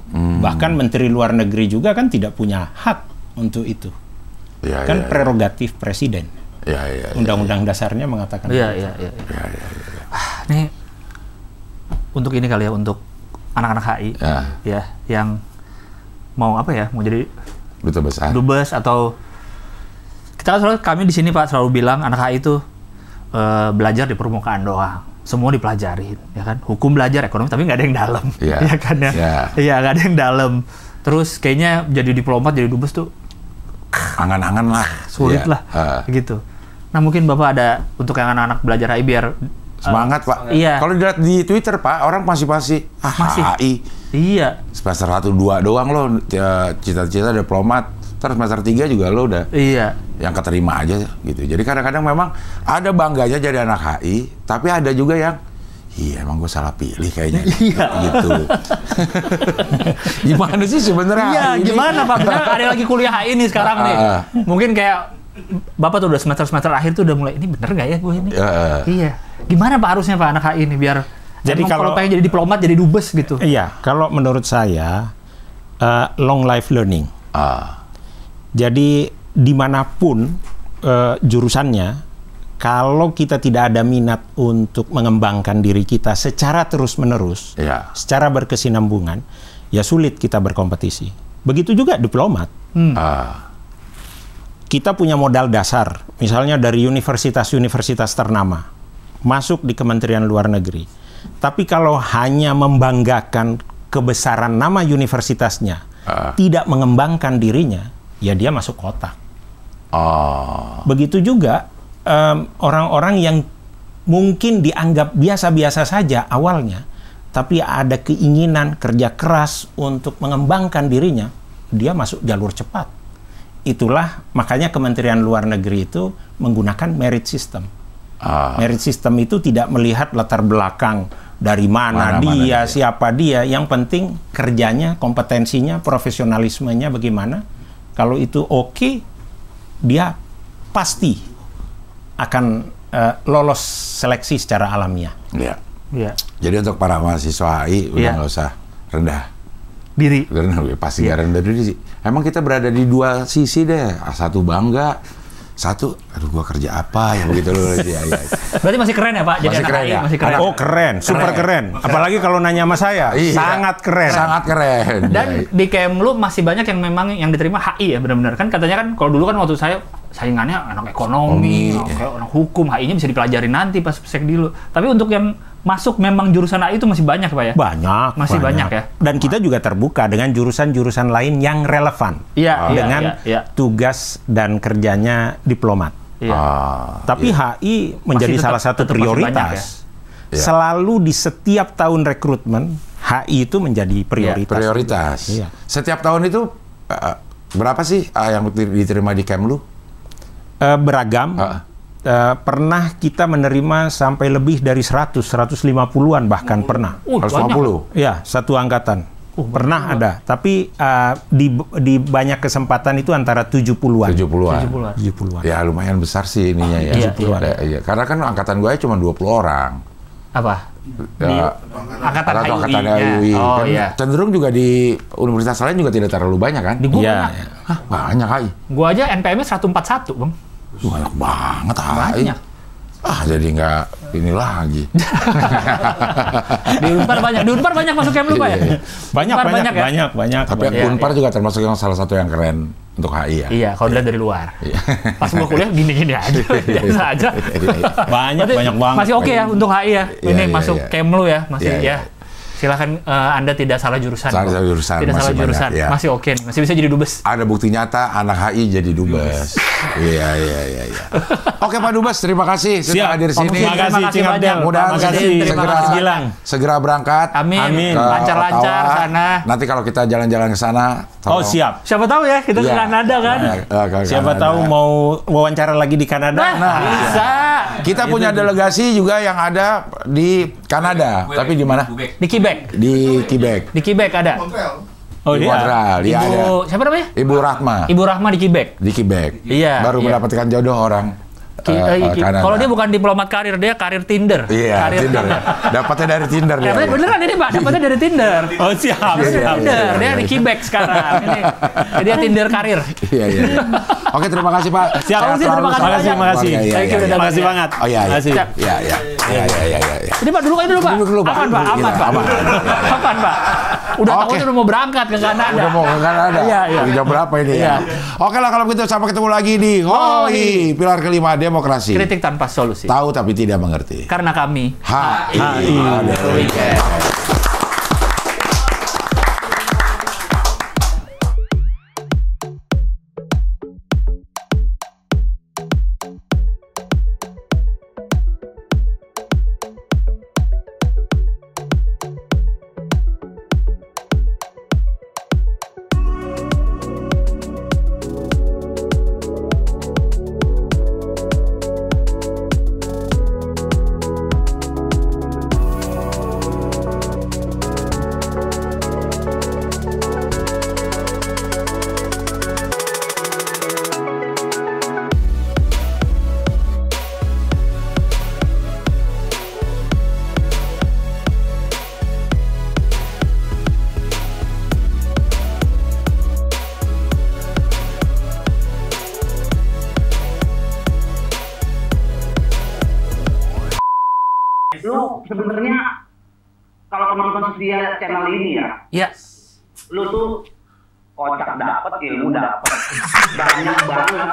Bahkan Menteri Luar Negeri juga kan tidak punya hak untuk itu. Prerogatif presiden. Undang-undang dasarnya mengatakan. Iya. Nih untuk ini kali ya, untuk anak-anak HI ya yang mau apa ya, mau jadi duta besar, dubes atau kami di sini Pak selalu bilang anak HI itu belajar di permukaan doang. Semua dipelajarin, ya kan? Hukum belajar, ekonomi, tapi nggak ada yang dalam, ya kan ya? Iya, nggak ada yang dalam. Terus kayaknya jadi diplomat, jadi dubes tuh angan-angan lah, sulit lah, gitu. Nah mungkin Bapak ada untuk yang anak-anak belajar HI biar semangat Pak. Iya. Kalau dilihat di Twitter Pak, orang masih HI. Iya. Semester 1-2 doang lo cita-cita diplomat. Terus semester 3 juga lo udah yang keterima aja gitu. Jadi kadang-kadang memang ada bangganya jadi anak HI, tapi ada juga yang emang gue salah pilih kayaknya gitu. Gimana sih sebenarnya? Iya, gimana Pak? Benar ada lagi kuliah HI nih sekarang nih. Mungkin kayak Bapak tuh udah semester akhir tuh udah mulai, ini bener nggak ya gue ini? Iya. Gimana Pak harusnya Pak anak HI ini biar jadi kalau pengen jadi diplomat, jadi dubes gitu? Iya, kalau menurut saya long life learning. Jadi dimanapun jurusannya, kalau kita tidak ada minat untuk mengembangkan diri kita secara terus-menerus, secara berkesinambungan, ya sulit kita berkompetisi. Begitu juga diplomat. Kita punya modal dasar, misalnya dari universitas-universitas ternama, masuk di Kementerian Luar Negeri. Tapi kalau hanya membanggakan kebesaran nama universitasnya, tidak mengembangkan dirinya, ya dia masuk kotak. Begitu juga orang-orang yang mungkin dianggap biasa-biasa saja awalnya, tapi ada keinginan kerja keras untuk mengembangkan dirinya, dia masuk jalur cepat. Itulah makanya Kementerian Luar Negeri itu menggunakan merit system. Merit system itu tidak melihat latar belakang dari mana dia, siapa dia. Yang penting kerjanya, kompetensinya, profesionalismenya bagaimana. Kalau itu oke, dia pasti akan lolos seleksi secara alamiah. Iya. Jadi untuk para mahasiswa HI udah nggak usah rendah diri. Pasti nggak rendah diri sih. Emang kita berada di dua sisi deh. Satu bangga, satu, aduh gua kerja apa ya begitu loh. Berarti masih keren ya Pak? Jadi masih keren ya? Masih keren. Oh keren, super keren. Apalagi kalau nanya sama saya, sangat keren. Sangat keren. Dan di Kemlu masih banyak yang memang yang diterima HI ya benar-benar kan, katanya kan kalau dulu kan waktu saya saingannya anak ekonomi, anak hukum, HI-nya bisa dipelajarin nanti pas sekdilu. Tapi untuk yang masuk memang jurusan HI itu masih banyak Pak ya? Masih banyak ya? Dan kita juga terbuka dengan jurusan-jurusan lain yang relevan dengan tugas dan kerjanya diplomat. Tapi HI menjadi salah satu prioritas. Selalu di setiap tahun rekrutmen, HI itu menjadi prioritas. Setiap tahun itu berapa sih yang diterima di Kemlu? Beragam. Pernah kita menerima sampai lebih dari 150-an bahkan pernah. 150? Ya, satu angkatan. Pernah ada. Tapi di banyak kesempatan itu antara 70-an. 70-an. Ya lumayan besar sih ininya ya. 70-an. Ya, karena kan angkatan gue cuma 20 orang. Apa? Angkatan HI. Cenderung juga di universitas lain juga tidak terlalu banyak kan? Di gue banyak HI. Gue aja NPM-nya 141 Bang. Banyak banget HI. Jadi nggak ini lagi. Di Unpar banyak masuk Kemlu Pak ya? Banyak. Tapi Unpar juga termasuk yang salah satu yang keren untuk HI ya. Iya, kalau dilihat dari luar. Pas gua kuliah gini-gini aja, biasa aja. Banyak banget. Masih oke ya untuk HI ya. Ini masuk Kemlu ya, masih ya. Silakan Anda tidak salah jurusan. Tidak salah jurusan. Masih oke nih, masih bisa jadi dubes. Ada bukti nyata anak HI jadi dubes. Iya. Oke Pak Dubes, terima kasih sudah hadir sini. Terima kasih banyak. Mudah-mudahan segera berangkat. Amin. Lancar-lancar sana. Nanti kalau kita jalan-jalan ke sana. Siap. Siapa tahu ya kita ke Kanada kan. Siapa tahu mau wawancara lagi di Kanada. Bisa. Kita punya delegasi juga yang ada di Kanada. Tapi di mana? Di Quebec. Di Quebec ada. Montreal. Iya. Ibu siapa namanya? Ibu Rahma. Ibu Rahma di Quebec. Iya. Baru mendapatkan jodoh orang. Kalau dia bukan diplomat karir, dia karir Tinder. Iya, Tinder. Dapatnya dari Tinder dia. Beneran ini Pak, dapatnya dari Tinder. Oh siap. Tinder, dia di Quebec sekarang. Ini dia Tinder karir. Iya. Oke, terima kasih Pak. Siap. Terima kasih. Terima kasih banget. Oh iya. Iya. Ini Pak dulu Pak. Aman Pak. Udah takutnya udah mau berangkat ke Kanada. Udah mau ke Kanada. Iya. Jam berapa ini ya? Oke lah kalau begitu sampai ketemu lagi di HI Pilar Kelima Demokrasi. Kritik tanpa solusi. Tahu tapi tidak mengerti. Karena kami HI. Lu sebenarnya kalau penonton setia channel ini ya, lu tuh kocak dapet, ilmu dapet, banyak banget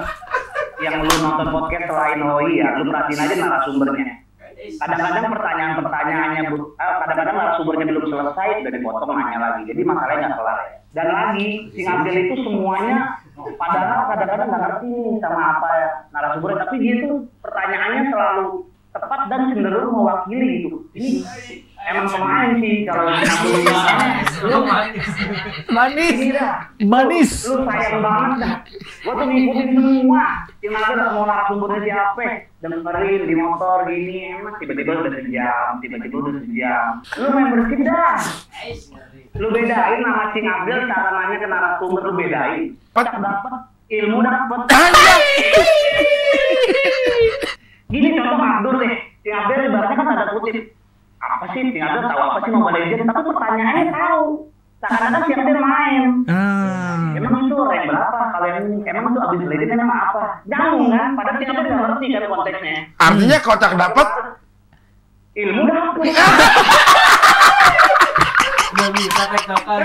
yang lu nonton podcast selain HI ya, lu perhatiin aja narasumbernya. Kadang-kadang pertanyaan-pertanyaannya, kadang-kadang narasumbernya belum selesai udah dipotong nanya lagi, jadi masalahnya nggak kelar. Dan lagi, Sing Abdel itu semuanya padahal kadang-kadang nggak ngerti sama apa ya narasumbernya, tapi dia tuh pertanyaannya selalu tepat dan cenderung mewakili gitu. Ini emang pemain sih kalau lu manis. Lu sayang banget dah. Gua tuh ngikutin semua. Yang ada mau narasumbernya siapa? Dengerin di motor gini, emang tiba-tiba udah sejam. Lu membership dah. Lu bedain nama Sing Abdel cara nanya ke narasumber, lu bedain. Dapat ilmu dapat. Gini contoh Abdul deh, Sing Abdel ibaratnya kan tanda kutip. Apa sih Sing Abdel tahu apa sih Mobile Legends? Tapi pertanyaannya tahu. Seakan-akan Sing Abdel main. Emang itu rank berapa? Kalau yang emang itu abis Legends emang apa? Jauh kan? Padahal Sing Abdel nggak ngerti kan konteksnya. Artinya kocak dapat, ilmu dapat. Nggak bisa tektokan.